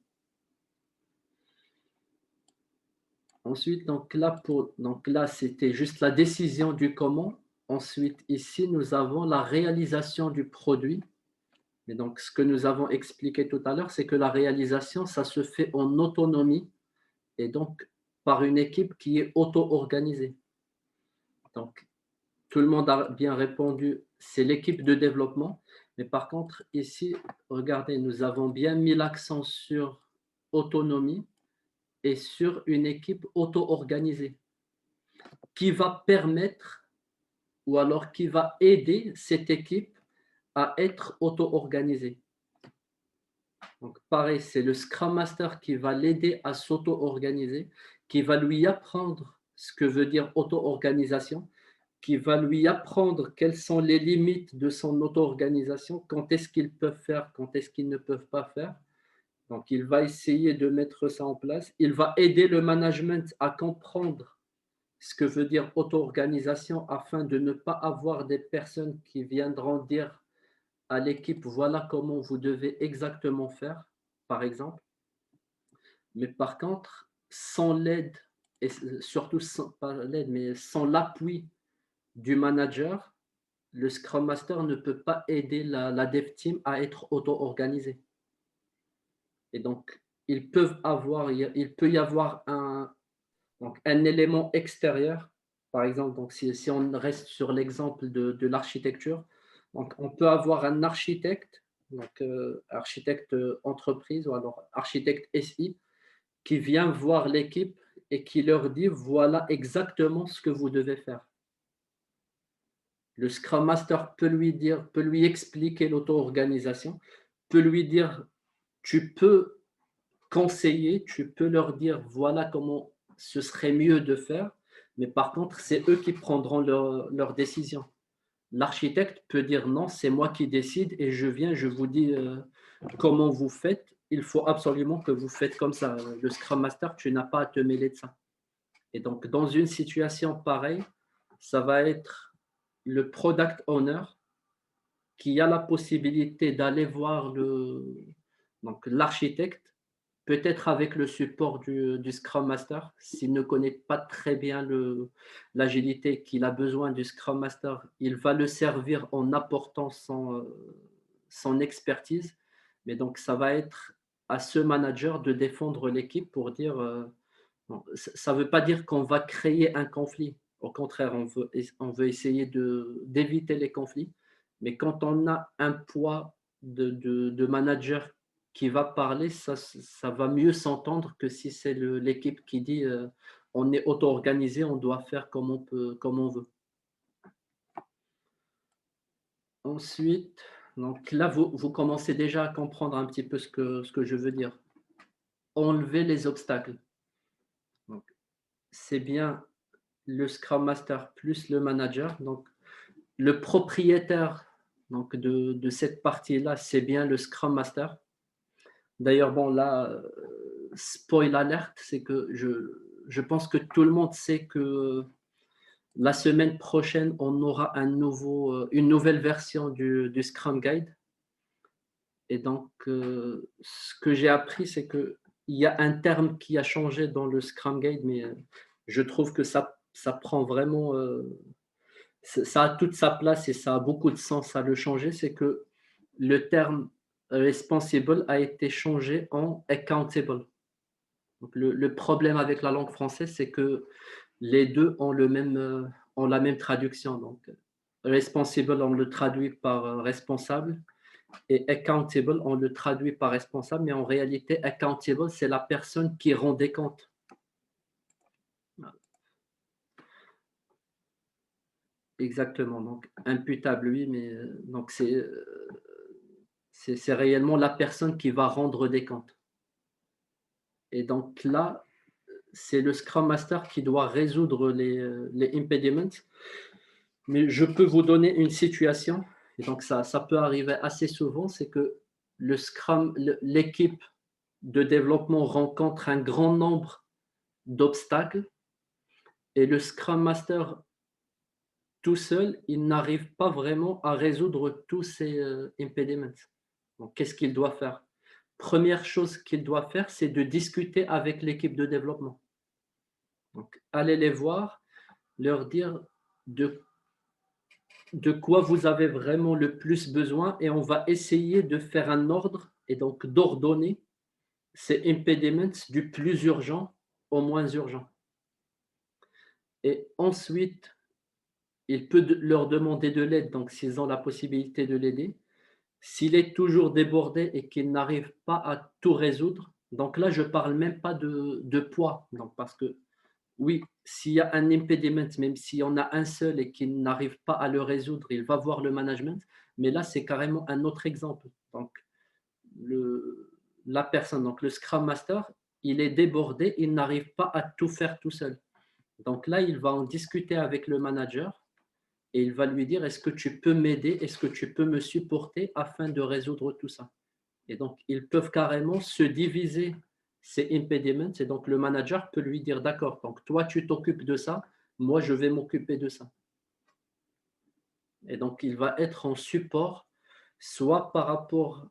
Ensuite, donc là, c'était juste la décision du comment. Ensuite, ici, nous avons la réalisation du produit. Mais donc, ce que nous avons expliqué tout à l'heure, c'est que la réalisation, ça se fait en autonomie et donc par une équipe qui est auto-organisée. Donc, tout le monde a bien répondu, c'est l'équipe de développement. Mais par contre, ici, regardez, nous avons bien mis l'accent sur autonomie et sur une équipe auto-organisée qui va permettre ou alors qui va aider cette équipe à être auto-organisée. Donc, pareil, c'est le Scrum Master qui va l'aider à s'auto-organiser, qui va lui apprendre ce que veut dire auto-organisation, qui va lui apprendre quelles sont les limites de son auto-organisation, quand est-ce qu'ils peuvent faire, quand est-ce qu'ils ne peuvent pas faire. Donc, il va essayer de mettre ça en place. Il va aider le management à comprendre ce que veut dire auto-organisation afin de ne pas avoir des personnes qui viendront dire à l'équipe, voilà comment vous devez exactement faire, par exemple. Mais par contre, sans l'aide, et surtout pas l'aide, mais sans l'appui du manager, le Scrum Master ne peut pas aider la dev team à être auto-organisée. Et donc, il peut y avoir donc un élément extérieur. Par exemple, donc si on reste sur l'exemple de l'architecture, donc on peut avoir un architecte, donc architecte entreprise ou alors architecte SI, qui vient voir l'équipe et qui leur dit voilà exactement ce que vous devez faire. Le Scrum Master peut lui expliquer l'auto-organisation, peut lui dire tu peux conseiller, tu peux leur dire voilà comment ce serait mieux de faire, mais par contre, c'est eux qui prendront leur décision. L'architecte peut dire non, c'est moi qui décide et je viens, je vous dis comment vous faites. Il faut absolument que vous faites comme ça. Le Scrum Master, tu n'as pas à te mêler de ça. Et donc, dans une situation pareille, ça va être le product owner qui a la possibilité d'aller voir l'architecte, peut-être avec le support du Scrum Master, s'il ne connaît pas très bien l'agilité, qu'il a besoin du Scrum Master, il va le servir en apportant son expertise. Mais donc, ça va être à ce manager de défendre l'équipe pour dire, bon, ça ne veut pas dire qu'on va créer un conflit. Au contraire, on veut essayer d'éviter les conflits. Mais quand on a un poids de manager qui va parler, ça va mieux s'entendre que si c'est l'équipe qui dit on est auto-organisé, on doit faire comme on veut. Ensuite, donc là, vous commencez déjà à comprendre un petit peu ce que je veux dire. Enlever les obstacles. Donc, c'est bien le Scrum Master plus le manager. Donc, le propriétaire donc de cette partie-là, c'est bien le Scrum Master. D'ailleurs, bon, là, spoil alert, c'est que je pense que tout le monde sait que la semaine prochaine, on aura une nouvelle version du Scrum Guide. Et donc, ce que j'ai appris, c'est qu'il y a un terme qui a changé dans le Scrum Guide, mais je trouve que ça prend vraiment, ça a toute sa place et ça a beaucoup de sens à le changer. C'est que le terme responsible a été changé en accountable. Donc, le problème avec la langue française, c'est que les deux ont la même traduction. Donc, responsible, on le traduit par responsable, et accountable, on le traduit par responsable, mais en réalité, accountable, c'est la personne qui rend des comptes. Exactement. Donc, imputable, oui, mais donc c'est réellement la personne qui va rendre des comptes. Et donc là, c'est le Scrum Master qui doit résoudre les impediments. Mais je peux vous donner une situation, et donc ça peut arriver assez souvent, c'est que l'équipe de développement rencontre un grand nombre d'obstacles et le Scrum Master tout seul, il n'arrive pas vraiment à résoudre tous ces impediments. Donc, qu'est-ce qu'il doit faire? Première chose qu'il doit faire, c'est de discuter avec l'équipe de développement. Donc, allez les voir, leur dire de, de quoi vous avez vraiment le plus besoin et on va essayer de faire un ordre et donc d'ordonner ces impediments du plus urgent au moins urgent. Et ensuite, il peut leur demander de l'aide, donc s'ils ont la possibilité de l'aider. S'il est toujours débordé et qu'il n'arrive pas à tout résoudre, donc là, je ne parle même pas de poids. Donc, parce que oui, s'il y a un impediment, même s'il y en a un seul et qu'il n'arrive pas à le résoudre, il va voir le management. Mais là, c'est carrément un autre exemple. Donc, la personne, donc le Scrum Master, il est débordé, il n'arrive pas à tout faire tout seul. Donc là, il va en discuter avec le manager et il va lui dire, est-ce que tu peux m'aider, est-ce que tu peux me supporter afin de résoudre tout ça? Et donc, ils peuvent carrément se diviser ces impediments. Et donc, le manager peut lui dire, d'accord, donc toi, tu t'occupes de ça, moi, je vais m'occuper de ça. Et donc, il va être en support, soit par rapport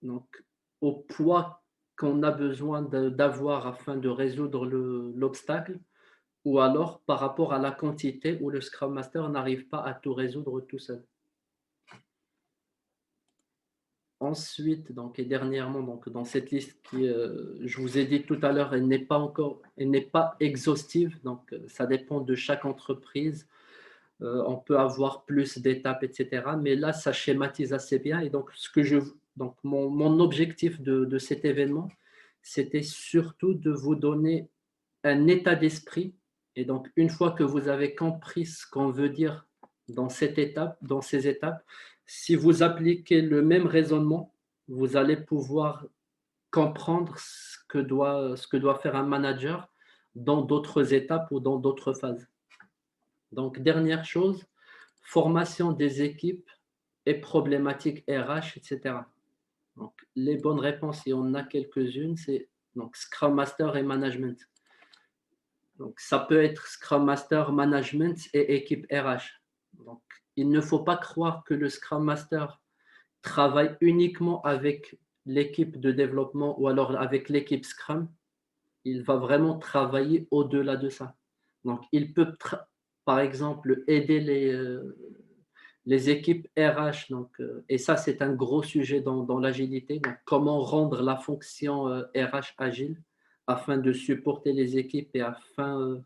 donc, au poids qu'on a besoin d'avoir afin de résoudre l'obstacle, ou alors par rapport à la quantité où le Scrum Master n'arrive pas à tout résoudre tout seul. Ensuite, donc, et dernièrement, donc, dans cette liste qui, je vous ai dit tout à l'heure, elle n'est pas exhaustive, donc ça dépend de chaque entreprise. On peut avoir plus d'étapes, etc. Mais là, ça schématise assez bien. Et donc, donc mon objectif de cet événement, c'était surtout de vous donner un état d'esprit. Et donc, une fois que vous avez compris ce qu'on veut dire dans cette étape, dans ces étapes, si vous appliquez le même raisonnement, vous allez pouvoir comprendre ce que doit faire un manager dans d'autres étapes ou dans d'autres phases. Donc, dernière chose, formation des équipes et problématiques RH, etc. Donc, les bonnes réponses, il y en a quelques-unes, c'est donc Scrum Master et Management. Donc, ça peut être Scrum Master, Management et équipe RH. Donc, il ne faut pas croire que le Scrum Master travaille uniquement avec l'équipe de développement ou alors avec l'équipe Scrum. Il va vraiment travailler au-delà de ça. Donc, il peut, par exemple, aider les équipes RH. Donc, et ça, c'est un gros sujet dans l'agilité. Donc, comment rendre la fonction RH agile afin de supporter les équipes et afin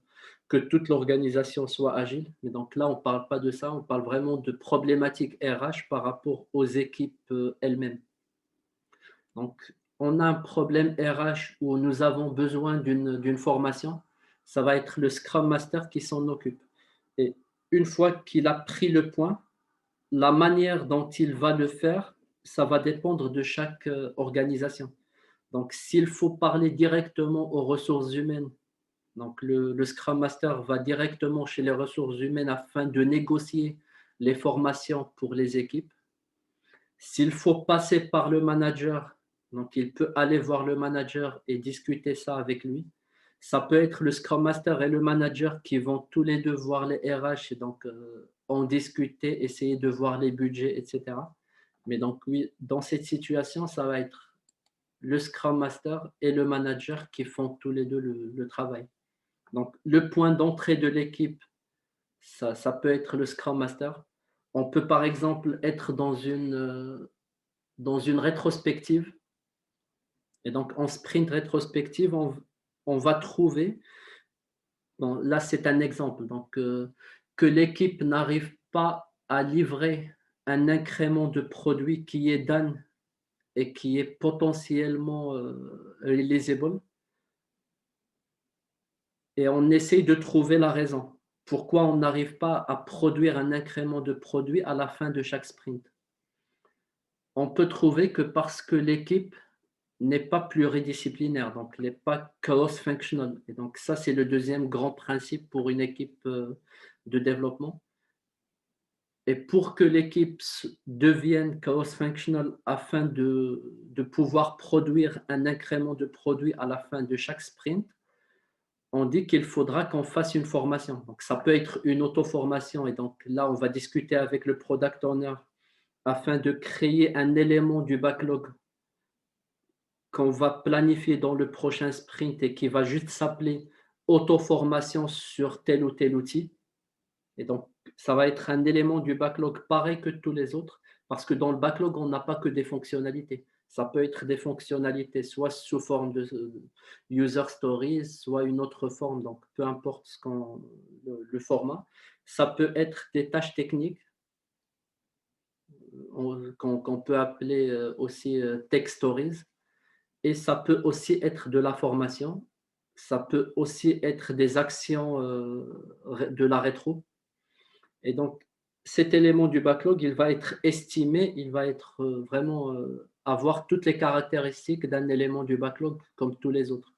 que toute l'organisation soit agile. Mais donc là, on ne parle pas de ça, on parle vraiment de problématiques RH par rapport aux équipes elles-mêmes. Donc, on a un problème RH où nous avons besoin d'une formation, ça va être le Scrum Master qui s'en occupe. Et une fois qu'il a pris le point, la manière dont il va le faire, ça va dépendre de chaque organisation. Donc, s'il faut parler directement aux ressources humaines, donc le Scrum Master va directement chez les ressources humaines afin de négocier les formations pour les équipes. S'il faut passer par le manager, donc il peut aller voir le manager et discuter ça avec lui. Ça peut être le Scrum Master et le manager qui vont tous les deux voir les RH et donc en discuter, essayer de voir les budgets, etc. Mais donc oui, dans cette situation, ça va être le Scrum Master et le manager qui font tous les deux le travail. Donc le point d'entrée de l'équipe, ça peut être le Scrum Master. On peut par exemple être dans une rétrospective. Et donc, en sprint rétrospective, on va trouver, bon, là c'est un exemple, donc que l'équipe n'arrive pas à livrer un incrément de produit qui est done et qui est potentiellement realizable. Et on essaye de trouver la raison. Pourquoi on n'arrive pas à produire un incrément de produit à la fin de chaque sprint? On peut trouver que parce que l'équipe n'est pas pluridisciplinaire, donc n'est pas cross-functional. Et donc ça, c'est le deuxième grand principe pour une équipe de développement. Et pour que l'équipe devienne chaos functional afin de pouvoir produire un incrément de produit à la fin de chaque sprint, on dit qu'il faudra qu'on fasse une formation. Donc, ça peut être une auto-formation. Et donc, là, on va discuter avec le product owner afin de créer un élément du backlog qu'on va planifier dans le prochain sprint et qui va juste s'appeler auto-formation sur tel ou tel outil. Et donc, ça va être un élément du backlog pareil que tous les autres, parce que dans le backlog, on n'a pas que des fonctionnalités. Ça peut être des fonctionnalités soit sous forme de user stories, soit une autre forme, donc peu importe le format. Ça peut être des tâches techniques qu'on peut appeler aussi tech stories, et ça peut aussi être de la formation, ça peut aussi être des actions de la rétro. Et donc, cet élément du backlog, il va être estimé, il va être vraiment avoir toutes les caractéristiques d'un élément du backlog comme tous les autres.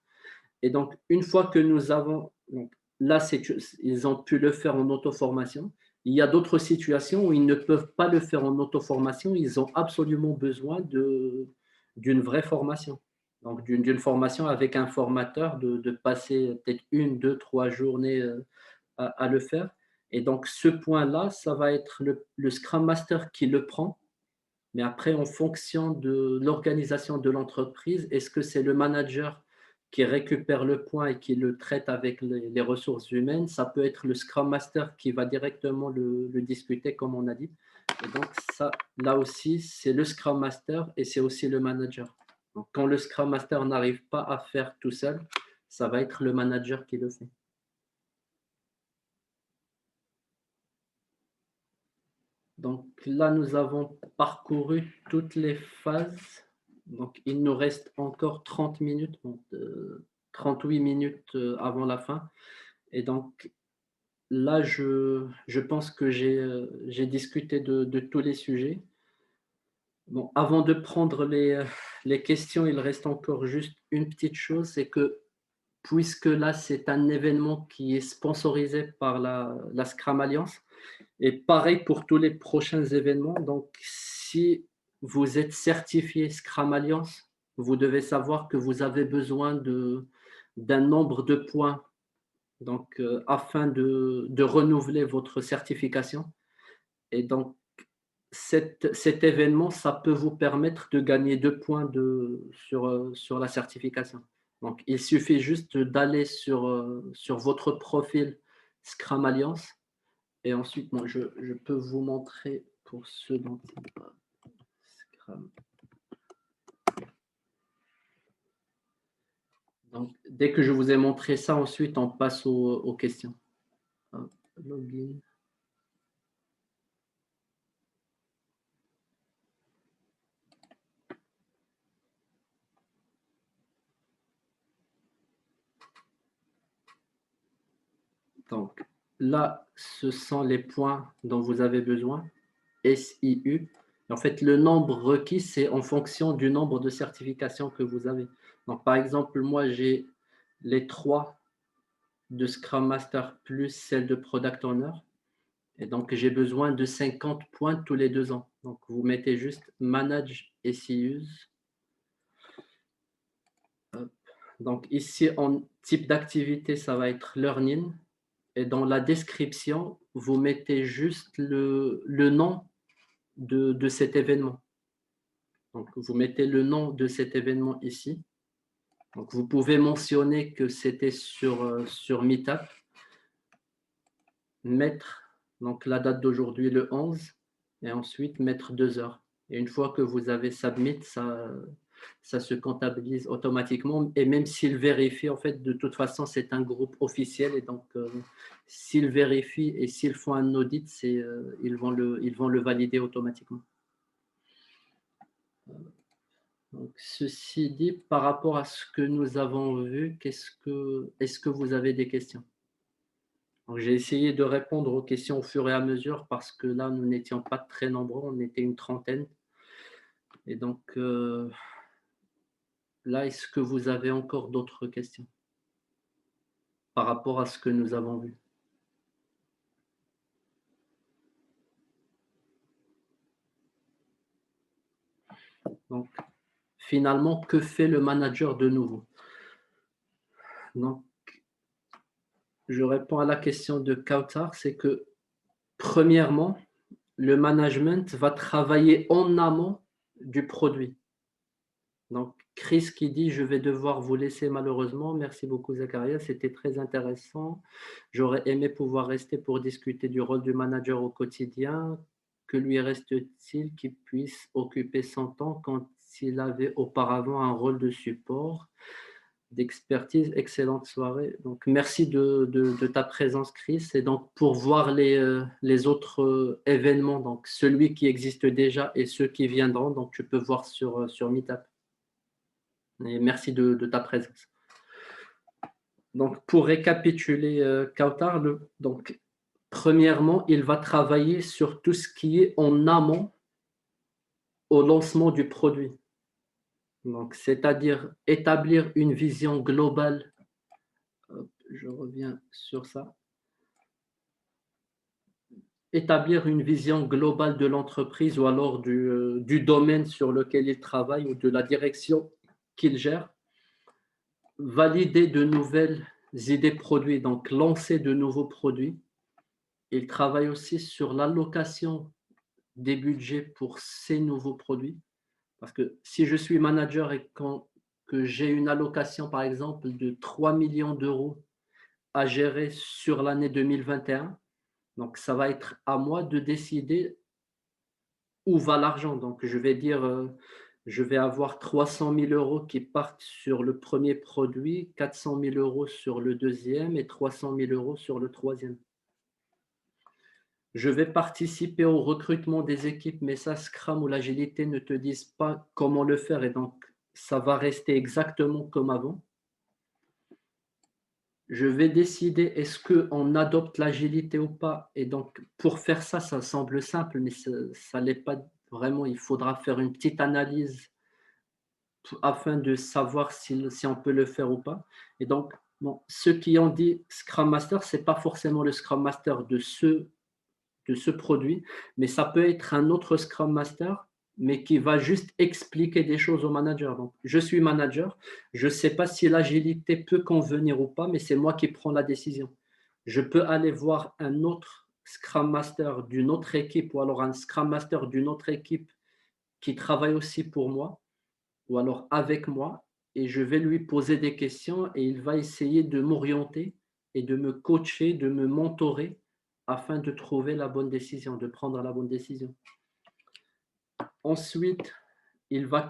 Et donc, une fois que nous avons, donc, là, ils ont pu le faire en auto-formation. Il y a d'autres situations où ils ne peuvent pas le faire en auto-formation, ils ont absolument besoin d'une vraie formation. Donc, d'une formation avec un formateur, de passer peut-être 1, 2, 3 journées à le faire. Et donc, ce point-là, ça va être le Scrum Master qui le prend. Mais après, en fonction de l'organisation de l'entreprise, est-ce que c'est le manager qui récupère le point et qui le traite avec les ressources humaines? Ça peut être le Scrum Master qui va directement le discuter, comme on a dit. Et donc, ça, là aussi, c'est le Scrum Master et c'est aussi le manager. Donc, quand le Scrum Master n'arrive pas à faire tout seul, ça va être le manager qui le fait. Donc là, nous avons parcouru toutes les phases. Donc il nous reste encore 30 minutes, donc 38 minutes avant la fin. Et donc là, je pense que j'ai discuté de tous les sujets. Bon, avant de prendre les questions, il reste encore juste une petite chose, c'est que puisque là, c'est un événement qui est sponsorisé par la Scrum Alliance, et pareil pour tous les prochains événements. Donc, si vous êtes certifié Scrum Alliance, vous devez savoir que vous avez besoin d'un nombre de points donc, afin de renouveler votre certification. Et donc, cet événement, ça peut vous permettre de gagner 2 points sur la certification. Donc, il suffit juste d'aller sur votre profil Scrum Alliance. Et ensuite, moi, je peux vous montrer pour ceux dont il parle. Scrum. Donc, dès que je vous ai montré ça, ensuite, on passe aux questions. Hop, login. Donc, là, ce sont les points dont vous avez besoin. SIU. En fait, le nombre requis, c'est en fonction du nombre de certifications que vous avez. Donc, par exemple, moi, j'ai les 3 de Scrum Master plus celle de Product Owner. Et donc, j'ai besoin de 50 points tous les 2 ans. Donc, vous mettez juste Manage SIUs. Donc, ici, en type d'activité, ça va être Learning. Et dans la description, vous mettez juste le nom de cet événement. Donc, vous mettez le nom de cet événement ici. Donc, vous pouvez mentionner que c'était sur Meetup. Mettre donc, la date d'aujourd'hui, le 11, et ensuite mettre 2 heures. Et une fois que vous avez Submit, ça se comptabilise automatiquement. Et même s'il vérifie, en fait, de toute façon, c'est un groupe officiel. Et donc, s'ils vérifient et s'ils font un audit, ils vont le valider automatiquement. Donc, ceci dit, par rapport à ce que nous avons vu, est-ce que vous avez des questions? J'ai essayé de répondre aux questions au fur et à mesure parce que là, nous n'étions pas très nombreux, on était une trentaine. Et donc, là, est-ce que vous avez encore d'autres questions par rapport à ce que nous avons vu? Donc, finalement, que fait le manager de nouveau? Donc, je réponds à la question de Kautar, c'est que, premièrement, le management va travailler en amont du produit. Donc, Chris qui dit: «Je vais devoir vous laisser malheureusement. Merci beaucoup Zakaria, c'était très intéressant. J'aurais aimé pouvoir rester pour discuter du rôle du manager au quotidien. Que lui reste-t-il qui puisse occuper son temps quand il avait auparavant un rôle de support, d'expertise? Excellente soirée». Donc merci de ta présence Chris, et donc pour voir les autres, événements, donc celui qui existe déjà et ceux qui viendront, donc tu peux voir sur Meetup. Et merci de ta présence. Donc, pour récapituler, Kautar, donc, premièrement, il va travailler sur tout ce qui est en amont au lancement du produit. Donc, c'est-à-dire établir une vision globale. Hop, je reviens sur ça. Établir une vision globale de l'entreprise ou alors du domaine sur lequel il travaille ou de la direction qu'il gère. Valider de nouvelles idées produits, donc lancer de nouveaux produits. Il travaille aussi sur l'allocation des budgets pour ces nouveaux produits. Parce que si je suis manager et que j'ai une allocation, par exemple, de 3 millions d'euros à gérer sur l'année 2021, donc ça va être à moi de décider où va l'argent. Donc je vais dire, je vais avoir 300 000 euros qui partent sur le premier produit, 400 000 euros sur le deuxième et 300 000 euros sur le troisième. Je vais participer au recrutement des équipes, mais ça, Scrum ou l'agilité ne te disent pas comment le faire, et donc ça va rester exactement comme avant. Je vais décider est-ce qu'on adopte l'agilité ou pas, et donc pour faire ça, ça semble simple, mais ça l'est pas vraiment. Il faudra faire une petite analyse afin de savoir si on peut le faire ou pas. Et donc, bon, ceux qui ont dit Scrum Master, ce n'est pas forcément le Scrum Master de ce produit, mais ça peut être un autre Scrum Master, mais qui va juste expliquer des choses au manager. Donc, je suis manager, je ne sais pas si l'agilité peut convenir ou pas, mais c'est moi qui prends la décision. Je peux aller voir un autre Scrum Master d'une autre équipe ou alors un Scrum Master d'une autre équipe qui travaille aussi pour moi ou alors avec moi, et je vais lui poser des questions et il va essayer de m'orienter et de me coacher, de me mentorer afin de trouver la bonne décision, de prendre la bonne décision. Ensuite, il va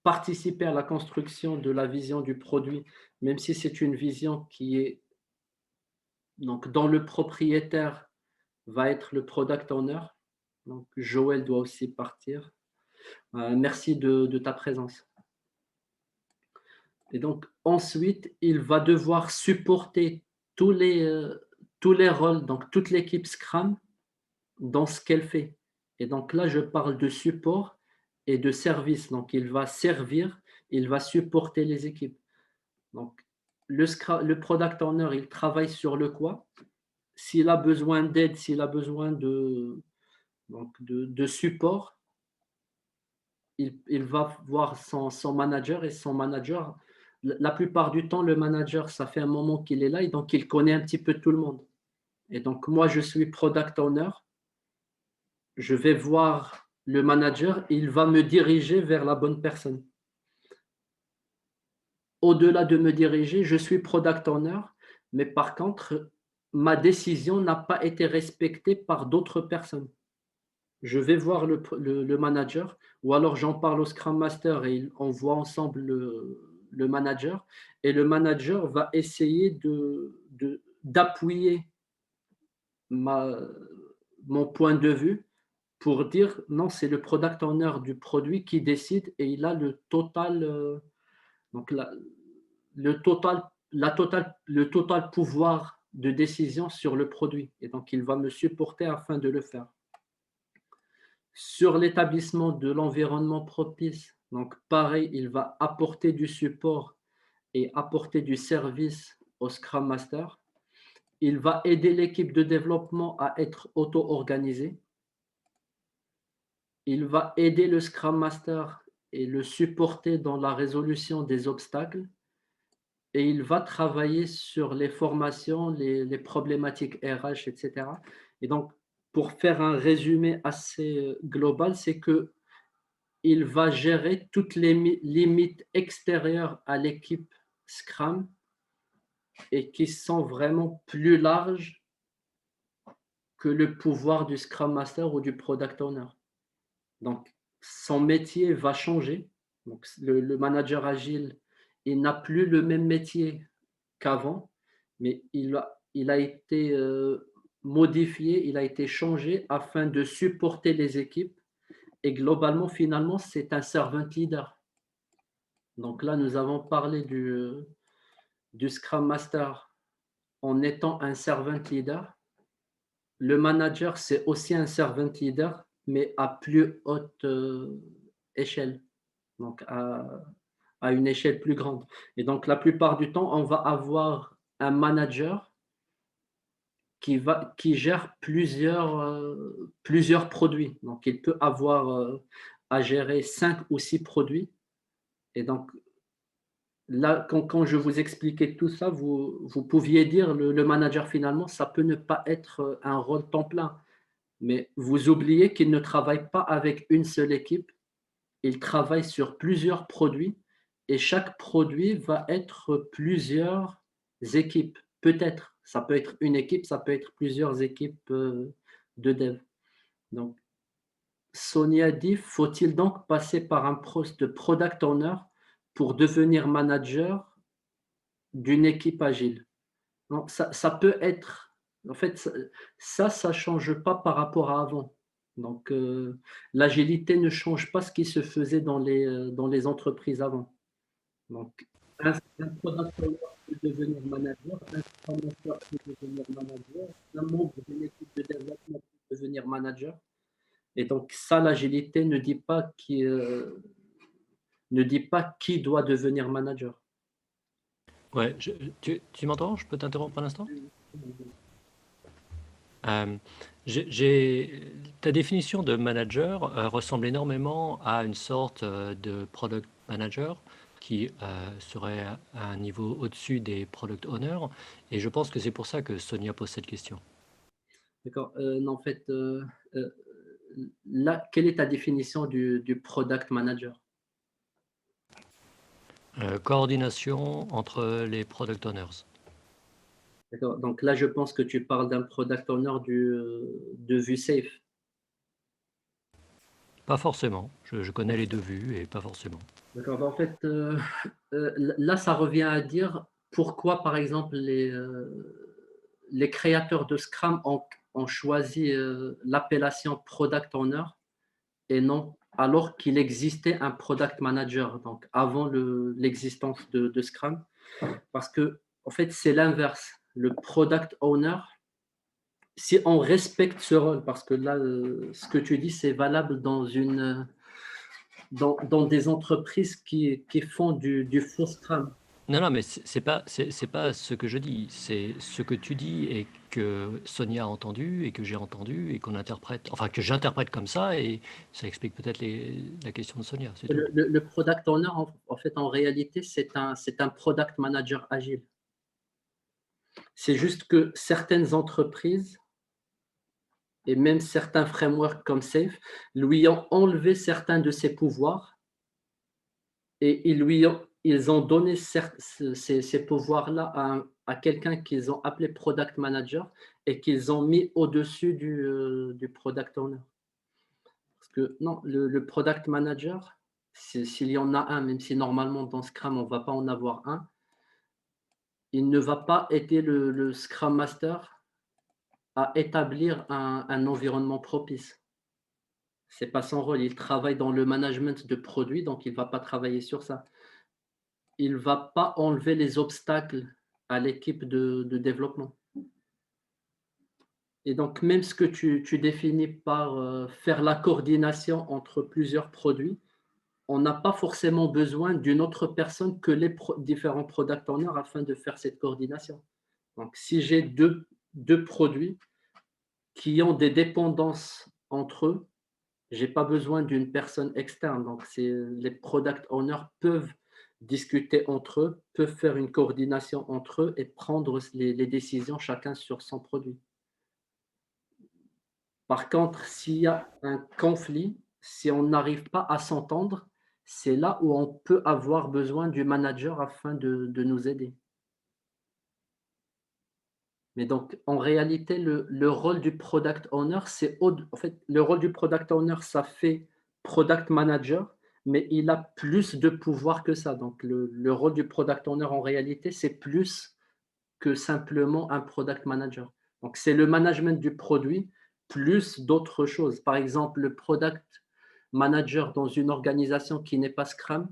participer à la construction de la vision du produit, même si c'est une vision qui est donc dont le propriétaire va être le product owner. Donc Joël doit aussi partir. Merci de ta présence. Et donc ensuite, il va devoir supporter tous les rôles, donc toute l'équipe Scrum dans ce qu'elle fait. Et donc là, je parle de support et de service. Donc il va servir, il va supporter les équipes. Donc le product owner, il travaille sur le quoi. S'il a besoin d'aide, s'il a besoin de support, il va voir son manager, et son manager, la plupart du temps, le manager, ça fait un moment qu'il est là et donc il connaît un petit peu tout le monde. Et donc moi, je suis product owner, je vais voir le manager et il va me diriger vers la bonne personne. Au-delà de me diriger, je suis product owner, mais par contre, ma décision n'a pas été respectée par d'autres personnes. Je vais voir le manager, ou alors j'en parle au Scrum Master et on voit ensemble le manager, et le manager va essayer d'appuyer mon point de vue pour dire non, c'est le product owner du produit qui décide et il a le total, donc le total pouvoir de décision sur le produit, et donc il va me supporter afin de le faire. Sur l'établissement de l'environnement propice, donc pareil, il va apporter du support et apporter du service au Scrum Master. Il va aider l'équipe de développement à être auto-organisée. il va aider le Scrum Master et le supporter dans la résolution des obstacles et il va travailler sur les formations, les problématiques RH, et cetera. Et donc, pour faire un résumé assez global, c'est que il va gérer toutes les limites extérieures à l'équipe Scrum et qui sont vraiment plus larges que le pouvoir du Scrum Master ou du Product Owner. Donc, son métier va changer. Donc, le manager agile, il n'a plus le même métier qu'avant, mais il a été modifié, il a été changé afin de supporter les équipes. Et globalement, finalement, c'est un servant leader. Donc là, nous avons parlé du Scrum Master en étant un servant leader. Le manager, c'est aussi un servant leader, mais à plus haute échelle, donc à une échelle plus grande. Et donc, la plupart du temps, on va avoir un manager qui gère plusieurs produits. Donc, il peut avoir à gérer 5 ou 6 produits. Et donc, là, quand je vous expliquais tout ça, vous pouviez dire le manager, finalement, ça peut ne pas être un rôle temps plein. Mais vous oubliez qu'il ne travaille pas avec une seule équipe. Il travaille sur plusieurs produits et chaque produit va être plusieurs équipes. Peut-être, ça peut être une équipe, ça peut être plusieurs équipes de dev. Donc, Sonia dit, faut-il donc passer par un poste de product owner pour devenir manager d'une équipe agile? Non, ça peut être, en fait, ça ne change pas par rapport à avant. Donc, l'agilité ne change pas ce qui se faisait dans les entreprises avant. Donc, un product owner peut devenir manager, un scrum master peut devenir manager, un membre d'une équipe de développement peut devenir manager. Et donc, ça, l'agilité ne dit pas qui doit devenir manager. Ouais, tu m'entends? Je peux t'interrompre un instant? Euh, ta définition de manager ressemble énormément à une sorte de product manager qui serait à un niveau au-dessus des product owners. Et je pense que c'est pour ça que Sonia pose cette question. D'accord. Non, en fait, là, quelle est ta définition du product manager? Coordination entre les product owners. D'accord. Donc là, je pense que tu parles d'un product owner de vue safe. Pas forcément. Je connais les deux vues et pas forcément. D'accord. En fait, là, ça revient à dire pourquoi, par exemple, les créateurs de Scrum ont choisi l'appellation product owner et non, alors qu'il existait un product manager, donc avant l'existence de Scrum. Parce que, en fait, c'est l'inverse. Le product owner, si on respecte ce rôle, parce que là, ce que tu dis, c'est valable dans des entreprises qui font du faux Scrum. Non, non, mais c'est pas ce que je dis. C'est ce que tu dis et que Sonia a entendu et que j'ai entendu et qu'on interprète, enfin que j'interprète comme ça et ça explique peut-être la question de Sonia, c'est tout. Le product owner, en fait, en réalité, c'est un product manager agile. C'est juste que certaines entreprises et même certains frameworks comme Safe lui ont enlevé certains de ses pouvoirs et ils ont donné ces pouvoirs-là à quelqu'un qu'ils ont appelé product manager et qu'ils ont mis au-dessus du product owner. Parce que non, le product manager, s'il y en a un, même si normalement dans Scrum, on ne va pas en avoir un, il ne va pas aider le Scrum Master à établir un environnement propice. Ce n'est pas son rôle. Il travaille dans le management de produits, donc il ne va pas travailler sur ça. Il ne va pas enlever les obstacles à l'équipe de développement. Et donc, même ce que tu définis par faire la coordination entre plusieurs produits, on n'a pas forcément besoin d'une autre personne que les différents product owners afin de faire cette coordination. Donc, si j'ai deux produits qui ont des dépendances entre eux, J'ai pas besoin d'une personne externe. Donc, les product owners peuvent discuter entre eux, peuvent faire une coordination entre eux et prendre les décisions chacun sur son produit. Par contre, s'il y a un conflit, si on n'arrive pas à s'entendre, c'est là où on peut avoir besoin du manager afin de nous aider. Mais donc, en réalité, le rôle du product owner, en fait, le rôle du product owner, ça fait product manager, mais il a plus de pouvoir que ça. Donc, le rôle du product owner, en réalité, c'est plus que simplement un product manager. Donc, c'est le management du produit plus d'autres choses. Par exemple, le product manager dans une organisation qui n'est pas Scrum,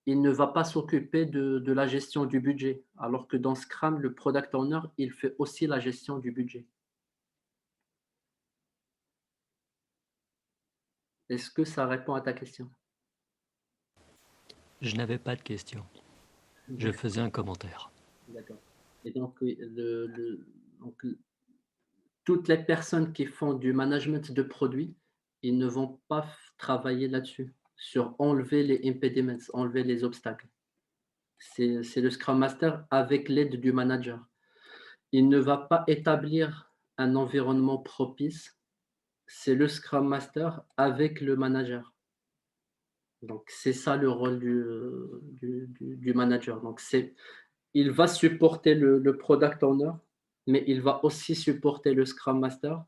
il ne va pas s'occuper de la gestion du budget, alors que dans Scrum, le product owner, il fait aussi la gestion du budget. Est-ce que ça répond à ta question? Je n'avais pas de questions. Je faisais un commentaire. D'accord. Et donc, oui, donc, toutes les personnes qui font du management de produits, ils ne vont pas travailler là-dessus, sur enlever les impediments, enlever les obstacles. C'est le Scrum Master avec l'aide du manager. Il ne va pas établir un environnement propice, c'est le Scrum Master avec le manager. Donc, c'est ça le rôle du manager. Donc, il va supporter le product owner, mais il va aussi supporter le Scrum Master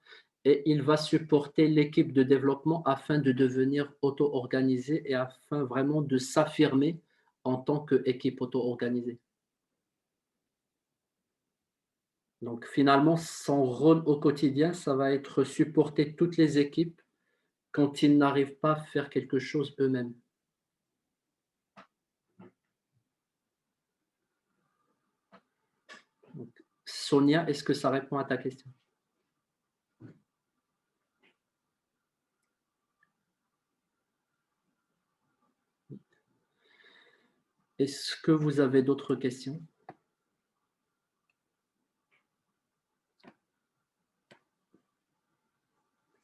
et il va supporter l'équipe de développement afin de devenir auto-organisé et afin vraiment de s'affirmer en tant qu'équipe auto-organisée. Donc finalement, son rôle au quotidien, ça va être supporter toutes les équipes quand ils n'arrivent pas à faire quelque chose eux-mêmes. Donc, Sonia, est-ce que ça répond à ta question? Est-ce que vous avez d'autres questions?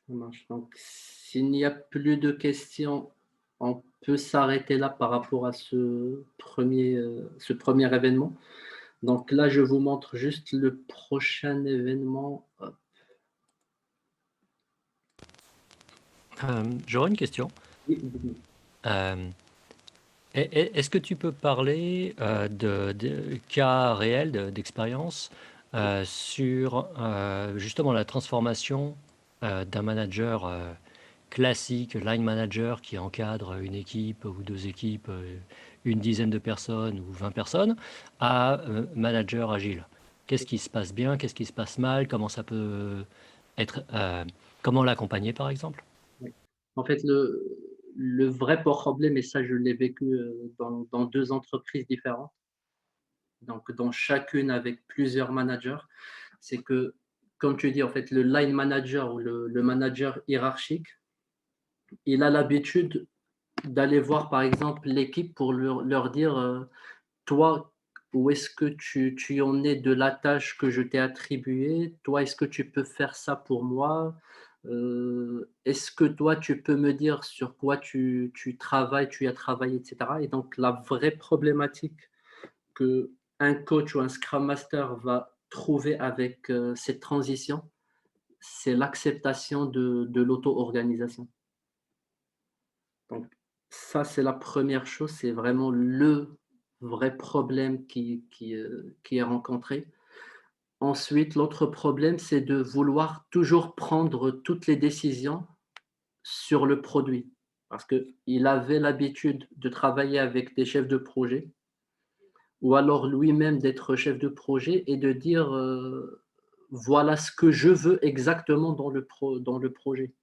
Ça marche. Donc, s'il n'y a plus de questions, on peut s'arrêter là par rapport à ce premier événement. Donc là, je vous montre juste le prochain événement. Hop. J'aurais une question. Oui, dites-moi. Est-ce que tu peux parler de cas réels, d'expérience sur justement la transformation d'un manager classique, line manager qui encadre une équipe ou deux équipes, une dizaine de personnes ou 20 personnes, à manager agile? Qu'est-ce qui se passe bien? Qu'est-ce qui se passe mal? Comment ça peut être, comment l'accompagner par exemple? Oui. En fait, le vrai problème, et ça, je l'ai vécu dans deux entreprises différentes, donc dans chacune avec plusieurs managers, c'est que, comme tu dis, en fait, le line manager ou le manager hiérarchique, il a l'habitude d'aller voir, par exemple, l'équipe pour leur dire toi, où est-ce que tu en es de la tâche que je t'ai attribuée? Toi, est-ce que tu peux faire ça pour moi? Est-ce que toi, tu peux me dire sur quoi tu travailles, tu as travaillé, et cetera? Et donc la vraie problématique qu'un coach ou un scrum master va trouver avec, cette transition, c'est l'acceptation de l'auto-organisation. Donc ça, c'est la première chose, c'est vraiment le vrai problème qui est rencontré. Ensuite, l'autre problème, c'est de vouloir toujours prendre toutes les décisions sur le produit. Parce qu'il avait l'habitude de travailler avec des chefs de projet, ou alors lui-même d'être chef de projet et de dire voilà ce que je veux exactement dans le projet.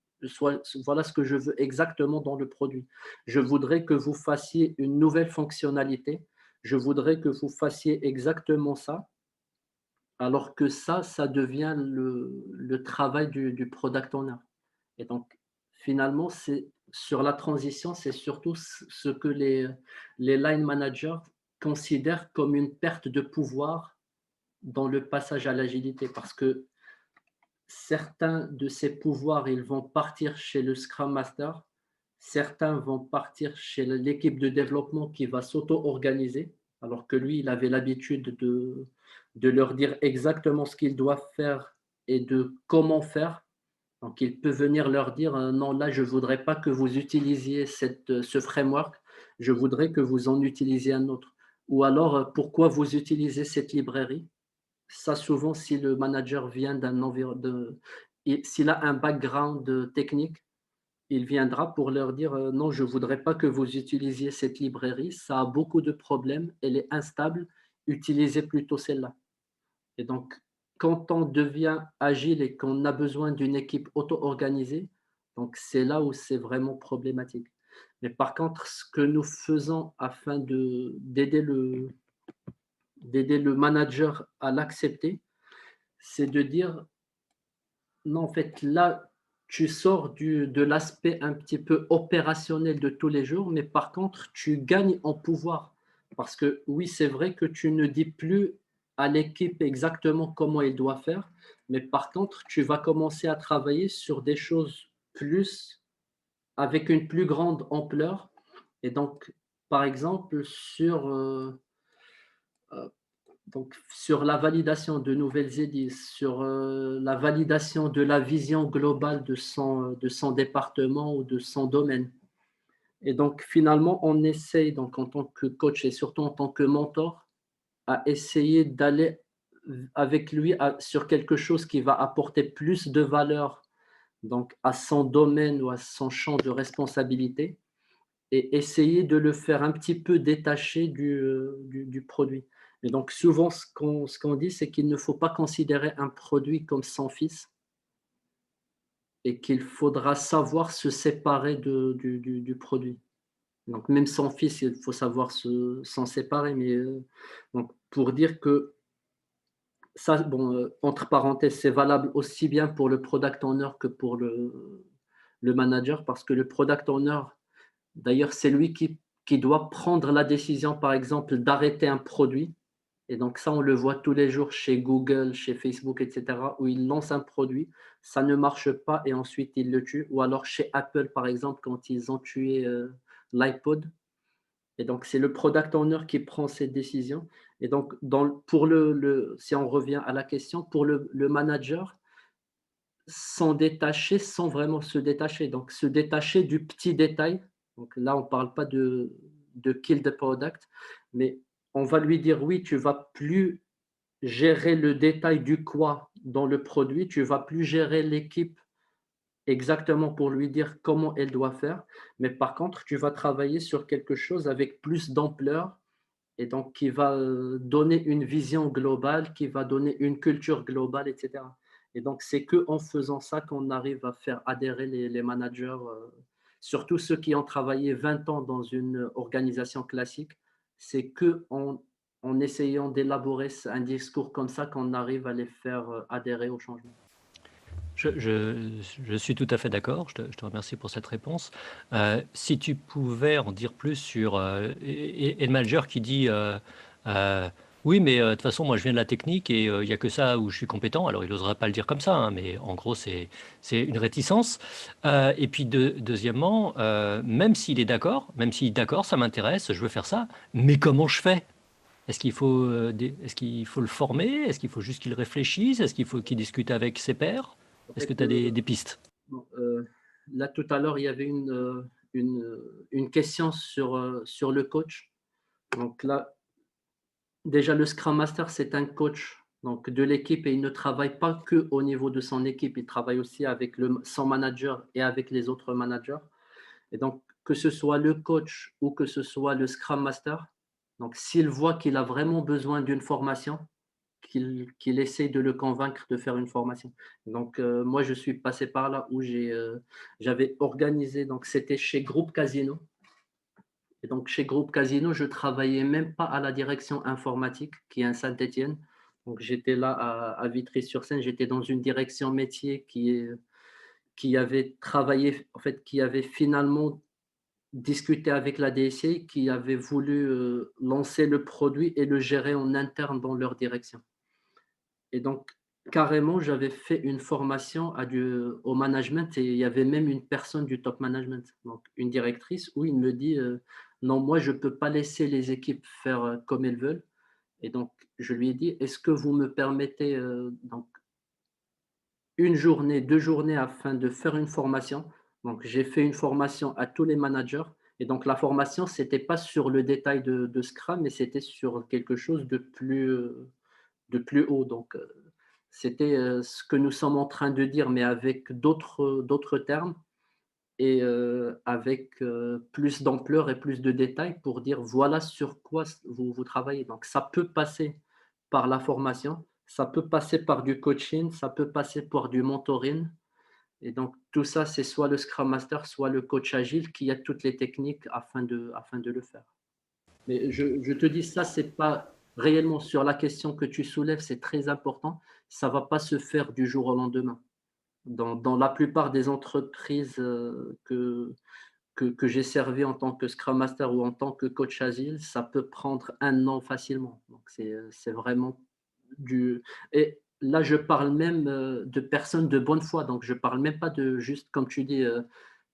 Voilà ce que je veux exactement dans le produit. Je voudrais que vous fassiez une nouvelle fonctionnalité. Je voudrais que vous fassiez exactement ça, alors que ça devient le travail du product owner. Et donc, finalement, sur la transition, c'est surtout ce que les line managers considèrent comme une perte de pouvoir dans le passage à l'agilité, parce que certains de ces pouvoirs, ils vont partir chez le Scrum Master, certains vont partir chez l'équipe de développement qui va s'auto-organiser, alors que lui, il avait l'habitude de leur dire exactement ce qu'ils doivent faire et de comment faire. Donc, il peut venir leur dire non, là, je ne voudrais pas que vous utilisiez ce framework, je voudrais que vous en utilisiez un autre. Ou alors, pourquoi vous utilisez cette librairie? Ça, souvent, si le manager vient d'un environnement, s'il a un background technique, il viendra pour leur dire non, je ne voudrais pas que vous utilisiez cette librairie, ça a beaucoup de problèmes, elle est instable, utilisez plutôt celle-là. Et donc, quand on devient agile et qu'on a besoin d'une équipe auto-organisée, donc c'est là où c'est vraiment problématique. Mais par contre, ce que nous faisons afin d'aider le manager à l'accepter, c'est de dire non, en fait, là, tu sors de l'aspect un petit peu opérationnel de tous les jours, mais par contre, tu gagnes en pouvoir. Parce que oui, c'est vrai que tu ne dis plus à l'équipe exactement comment elle doit faire, mais par contre, tu vas commencer à travailler sur des choses plus, avec une plus grande ampleur. Et donc, par exemple, donc, sur la validation de nouvelles idées, sur la validation de la vision globale de son département ou de son domaine. Et donc, finalement, on essaye, donc, en tant que coach et surtout en tant que mentor, à essayer d'aller avec lui sur quelque chose qui va apporter plus de valeur donc, à son domaine ou à son champ de responsabilité et essayer de le faire un petit peu détaché du produit. Et donc souvent, ce qu'on dit, c'est qu'il ne faut pas considérer un produit comme son fils et qu'il faudra savoir se séparer du produit. Donc même son fils, il faut savoir s'en séparer. Mais donc, pour dire que ça, bon, entre parenthèses, c'est valable aussi bien pour le product owner que pour le manager, parce que le product owner, d'ailleurs, c'est lui qui doit prendre la décision, par exemple, d'arrêter un produit. Et donc ça, on le voit tous les jours chez Google, chez Facebook, etc., où ils lancent un produit, ça ne marche pas et ensuite ils le tuent. Ou alors chez Apple, par exemple, quand ils ont tué l'iPod. Et donc, c'est le product owner qui prend cette décision. Et donc, pour si on revient à la question, pour le manager, s'en détacher sans vraiment se détacher. Donc, se détacher du petit détail. Donc là, on ne parle pas de kill the product, mais on va lui dire oui, tu ne vas plus gérer le détail du quoi dans le produit, tu ne vas plus gérer l'équipe exactement pour lui dire comment elle doit faire, mais par contre, tu vas travailler sur quelque chose avec plus d'ampleur et donc qui va donner une vision globale, qui va donner une culture globale, etc. Et donc, c'est qu'en faisant ça qu'on arrive à faire adhérer les managers, surtout ceux qui ont travaillé 20 ans dans une organisation classique. C'est en essayant d'élaborer un discours comme ça qu'on arrive à les faire adhérer au changement. Je suis tout à fait d'accord. Je te remercie pour cette réponse. Si tu pouvais en dire plus sur et le manager qui dit oui, mais de toute façon, moi, je viens de la technique et il n'y a que ça où je suis compétent. Alors, il n'osera pas le dire comme ça, hein, mais en gros, c'est une réticence. Et puis, deuxièmement, même s'il est d'accord, ça m'intéresse, je veux faire ça, mais comment je fais? Est-ce qu'il faut le former? Est-ce qu'il faut juste qu'il réfléchisse? Est-ce qu'il faut qu'il discute avec ses pairs? En Est-ce que fait, tu as des pistes? bon, là, tout à l'heure, il y avait une question sur le coach. Donc là, déjà, le Scrum Master, c'est un coach donc, de l'équipe et il ne travaille pas que au niveau de son équipe, il travaille aussi avec son manager et avec les autres managers. Et donc, que ce soit le coach ou que ce soit le Scrum Master, donc s'il voit qu'il a vraiment besoin d'une formation, qu'il essaie de le convaincre de faire une formation. Donc, moi, je suis passé par là où j'avais organisé, donc c'était chez Groupe Casino. Et donc, chez Groupe Casino, je travaillais même pas à la direction informatique qui est à Saint-Étienne. Donc, j'étais là à Vitry-sur-Seine. J'étais dans une direction métier qui avait travaillé, en fait, qui avait finalement discuté avec la DSI, qui avait voulu lancer le produit et le gérer en interne dans leur direction. Et donc, carrément, j'avais fait une formation au management et il y avait même une personne du top management, donc une directrice, où il me dit non, moi, je ne peux pas laisser les équipes faire comme elles veulent. Et donc, je lui ai dit, est-ce que vous me permettez donc une journée, 2 journées afin de faire une formation. Donc, j'ai fait une formation à tous les managers et donc la formation, c'était pas sur le détail de Scrum, mais c'était sur quelque chose de plus haut. Donc, c'était, ce que nous sommes en train de dire, mais avec d'autres termes et avec, plus d'ampleur et plus de détails pour dire: «Voilà sur quoi vous travaillez». Donc ça peut passer par la formation, ça peut passer par du coaching, ça peut passer par du mentoring et donc tout ça, c'est soit le Scrum Master, soit le coach agile qui a toutes les techniques afin de le faire. Mais je te dis ça, c'est pas réellement sur la question que tu soulèves, c'est très important. Ça va pas se faire du jour au lendemain. Dans la plupart des entreprises, que j'ai servi en tant que Scrum Master ou en tant que coach agile, ça peut prendre 1 an facilement. Donc c'est vraiment du et là, je parle même, de personnes de bonne foi. Donc je parle même pas de juste comme tu dis,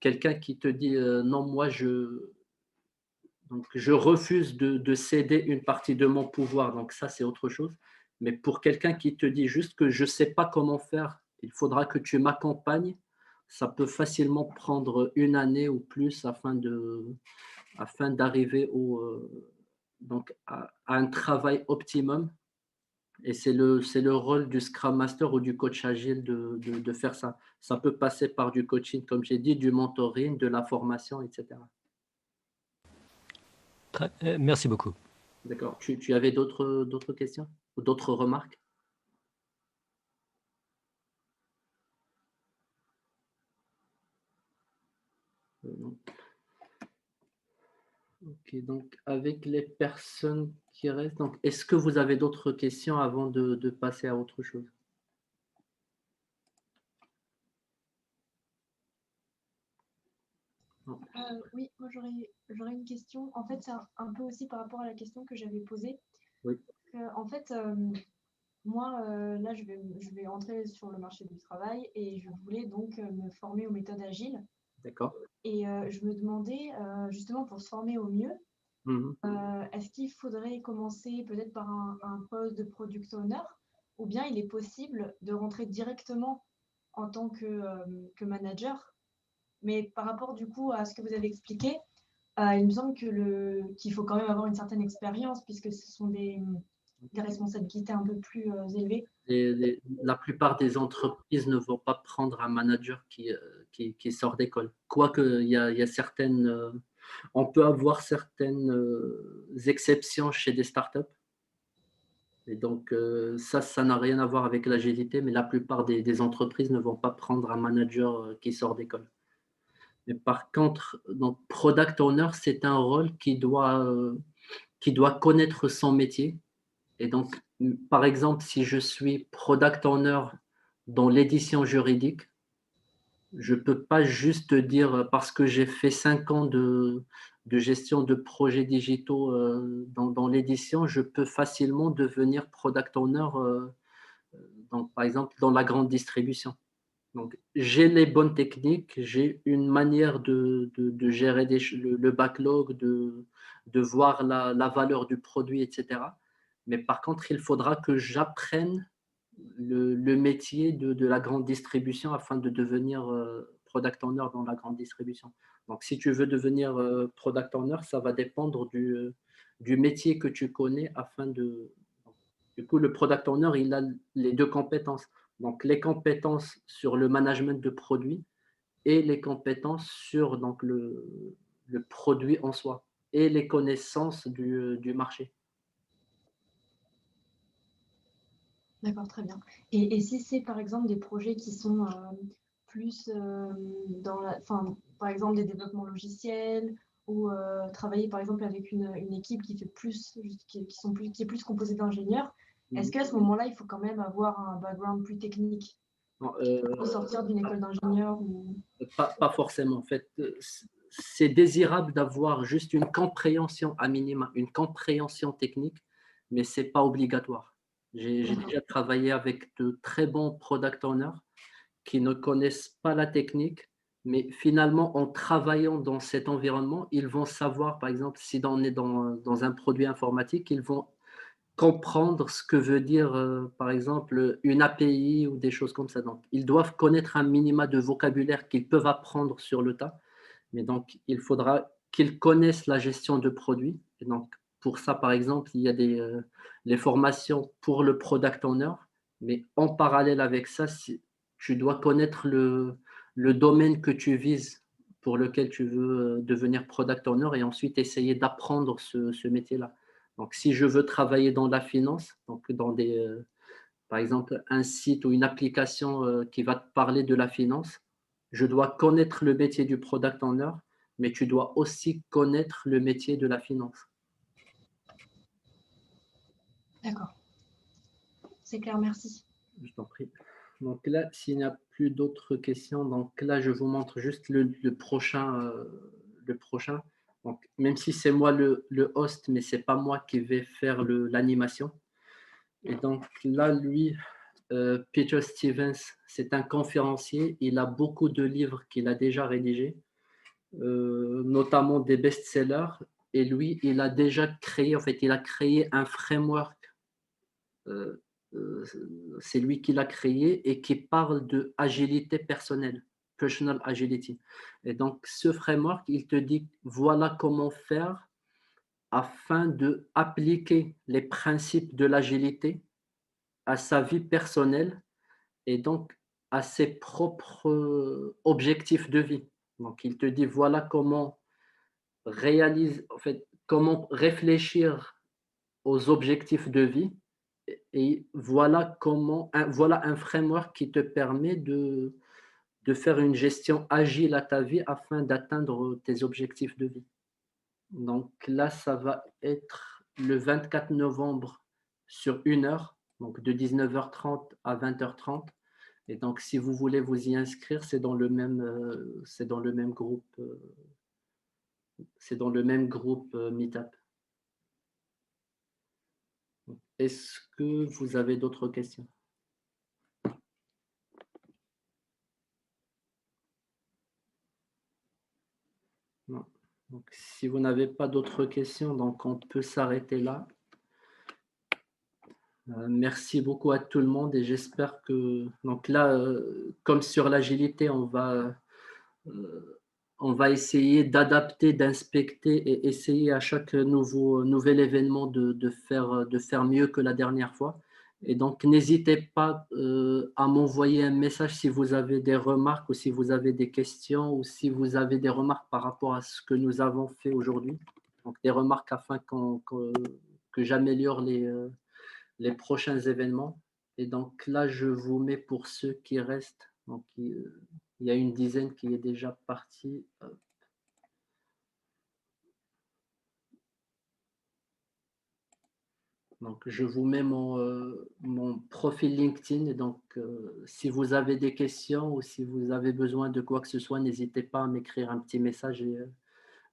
quelqu'un qui te dit: «Non, moi je refuse de céder une partie de mon pouvoir». Donc ça, c'est autre chose. Mais pour quelqu'un qui te dit juste que: «Je ne sais pas comment faire, il faudra que tu m'accompagnes», ça peut facilement prendre 1 année ou plus afin d'arriver donc à un travail optimum et c'est le rôle du Scrum Master ou du coach agile de faire ça. Ça peut passer par du coaching, comme j'ai dit, du mentoring, de la formation et cetera. Merci beaucoup. D'accord. Tu avais d'autres questions ou d'autres remarques? Non. OK, donc avec les personnes qui restent, donc est-ce que vous avez d'autres questions avant de passer à autre chose? Non. Oui, moi j'aurais une question. En fait, c'est un peu aussi par rapport à la question que j'avais posée. Oui. En fait, moi, là, je vais entrer sur le marché du travail et je voulais donc me former aux méthodes agiles. D'accord. Et je me demandais, justement, pour se former au mieux, Mmh. est-ce qu'il faudrait commencer peut-être par un poste de product owner ou bien il est possible de rentrer directement en tant que manager? Mais par rapport du coup à ce que vous avez expliqué, il me semble qu'il faut quand même avoir une certaine expérience puisque ce sont des responsabilités un peu plus élevées. La plupart des entreprises ne vont pas prendre un manager qui sort d'école. Quoique il y a certaines, on peut avoir certaines, exceptions chez des startups et donc ça n'a rien à voir avec l'agilité, mais la plupart des entreprises ne vont pas prendre un manager, qui sort d'école. Mais par contre, donc product owner, c'est un rôle qui doit connaître son métier et donc, par exemple, si je suis product owner dans l'édition juridique, je ne peux pas juste dire, parce que j'ai fait 5 ans de gestion de projets digitaux, dans l'édition, je peux facilement devenir product owner, donc par exemple dans la grande distribution. Donc j'ai les bonnes techniques, j'ai une manière de gérer le backlog, de voir la valeur du produit et cetera. Mais par contre, il faudra que j'apprenne le métier de la grande distribution afin de devenir, product owner dans la grande distribution. Donc si tu veux devenir, product owner, ça va dépendre du métier que tu connais afin de du coup, le product owner, il a les 2 compétences. Donc les compétences sur le management de produits et les compétences sur donc le produit en soi et les connaissances du marché. D'accord, très bien. Et si c'est par exemple des projets qui sont plus dans enfin, par exemple des développements logiciels ou travailler par exemple avec une équipe qui fait plus, qui est plus composée d'ingénieurs, est-ce Mmh. qu'à ce moment-là, il faut quand même avoir un background plus technique? Non, Faut sortir d'une école d'ingénieur ou... pas forcément. En fait, c'est désirable d'avoir juste une compréhension à minima, une compréhension technique, mais c'est pas obligatoire. J'ai déjà travaillé avec de très bons product owners qui ne connaissent pas la technique, mais finalement, en travaillant dans cet environnement, ils vont savoir, par exemple, si on est dans un produit informatique, ils vont comprendre ce que veut dire, par exemple, une API ou des choses comme ça. Donc, ils doivent connaître un minima de vocabulaire qu'ils peuvent apprendre sur le tas. Mais donc, il faudra qu'ils connaissent la gestion de produits. Et donc, pour ça, par exemple, il y a les formations pour le product owner. Mais en parallèle avec ça, tu dois connaître le domaine que tu vises pour lequel tu veux devenir product owner et ensuite essayer d'apprendre ce métier-là. Donc, si je veux travailler dans la finance, donc par exemple, un site ou une application qui va te parler de la finance, je dois connaître le métier du product owner, mais tu dois aussi connaître le métier de la finance. D'accord. C'est clair, merci. Je t'en prie. Donc là, s'il n'y a plus d'autres questions, donc là, je vous montre juste le prochain. Donc, même si c'est moi le host, mais ce n'est pas moi qui vais faire l'animation. Et donc là, lui, Peter Stevens, c'est un conférencier. Il a beaucoup de livres qu'il a déjà rédigés, notamment des best-sellers. Et lui, il a déjà créé, en fait, il a créé un framework. C'est lui qui l'a créé et qui parle de agilité personnelle, personal agility. Et donc, ce framework, il te dit voilà comment faire afin de appliquer les principes de l'agilité à sa vie personnelle et donc à ses propres objectifs de vie. Donc, il te dit voilà comment comment réfléchir aux objectifs de vie et voilà un framework qui te permet de faire une gestion agile à ta vie afin d'atteindre tes objectifs de vie. Donc là, ça va être le 24 novembre sur 1 heure, donc de 19h30 à 20h30. Et donc, si vous voulez vous y inscrire, c'est dans le même groupe, Meetup. Est-ce que vous avez d'autres questions? Non. Donc, si vous n'avez pas d'autres questions, donc on peut s'arrêter là. Merci beaucoup à tout le monde et j'espère que donc là, comme sur l'agilité, on va essayer d'adapter, d'inspecter et essayer à chaque nouvel événement de faire mieux que la dernière fois. Et donc, n'hésitez pas à m'envoyer un message si vous avez des remarques ou si vous avez des questions ou si vous avez des remarques par rapport à ce que nous avons fait aujourd'hui. Donc, des remarques afin que j'améliore les prochains événements. Et donc là, je vous mets pour ceux qui restent. Donc, il y a une dizaine qui est déjà partie. Donc, je vous mets mon profil LinkedIn. Et donc, si vous avez des questions ou si vous avez besoin de quoi que ce soit, n'hésitez pas à m'écrire un petit message. Et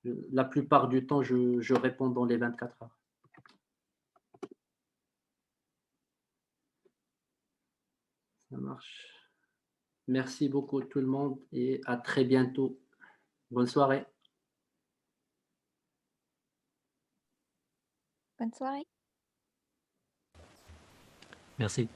la plupart du temps, je réponds dans les 24 heures. Ça marche. Merci beaucoup tout le monde et à très bientôt. Bonne soirée. Bonne soirée. Merci.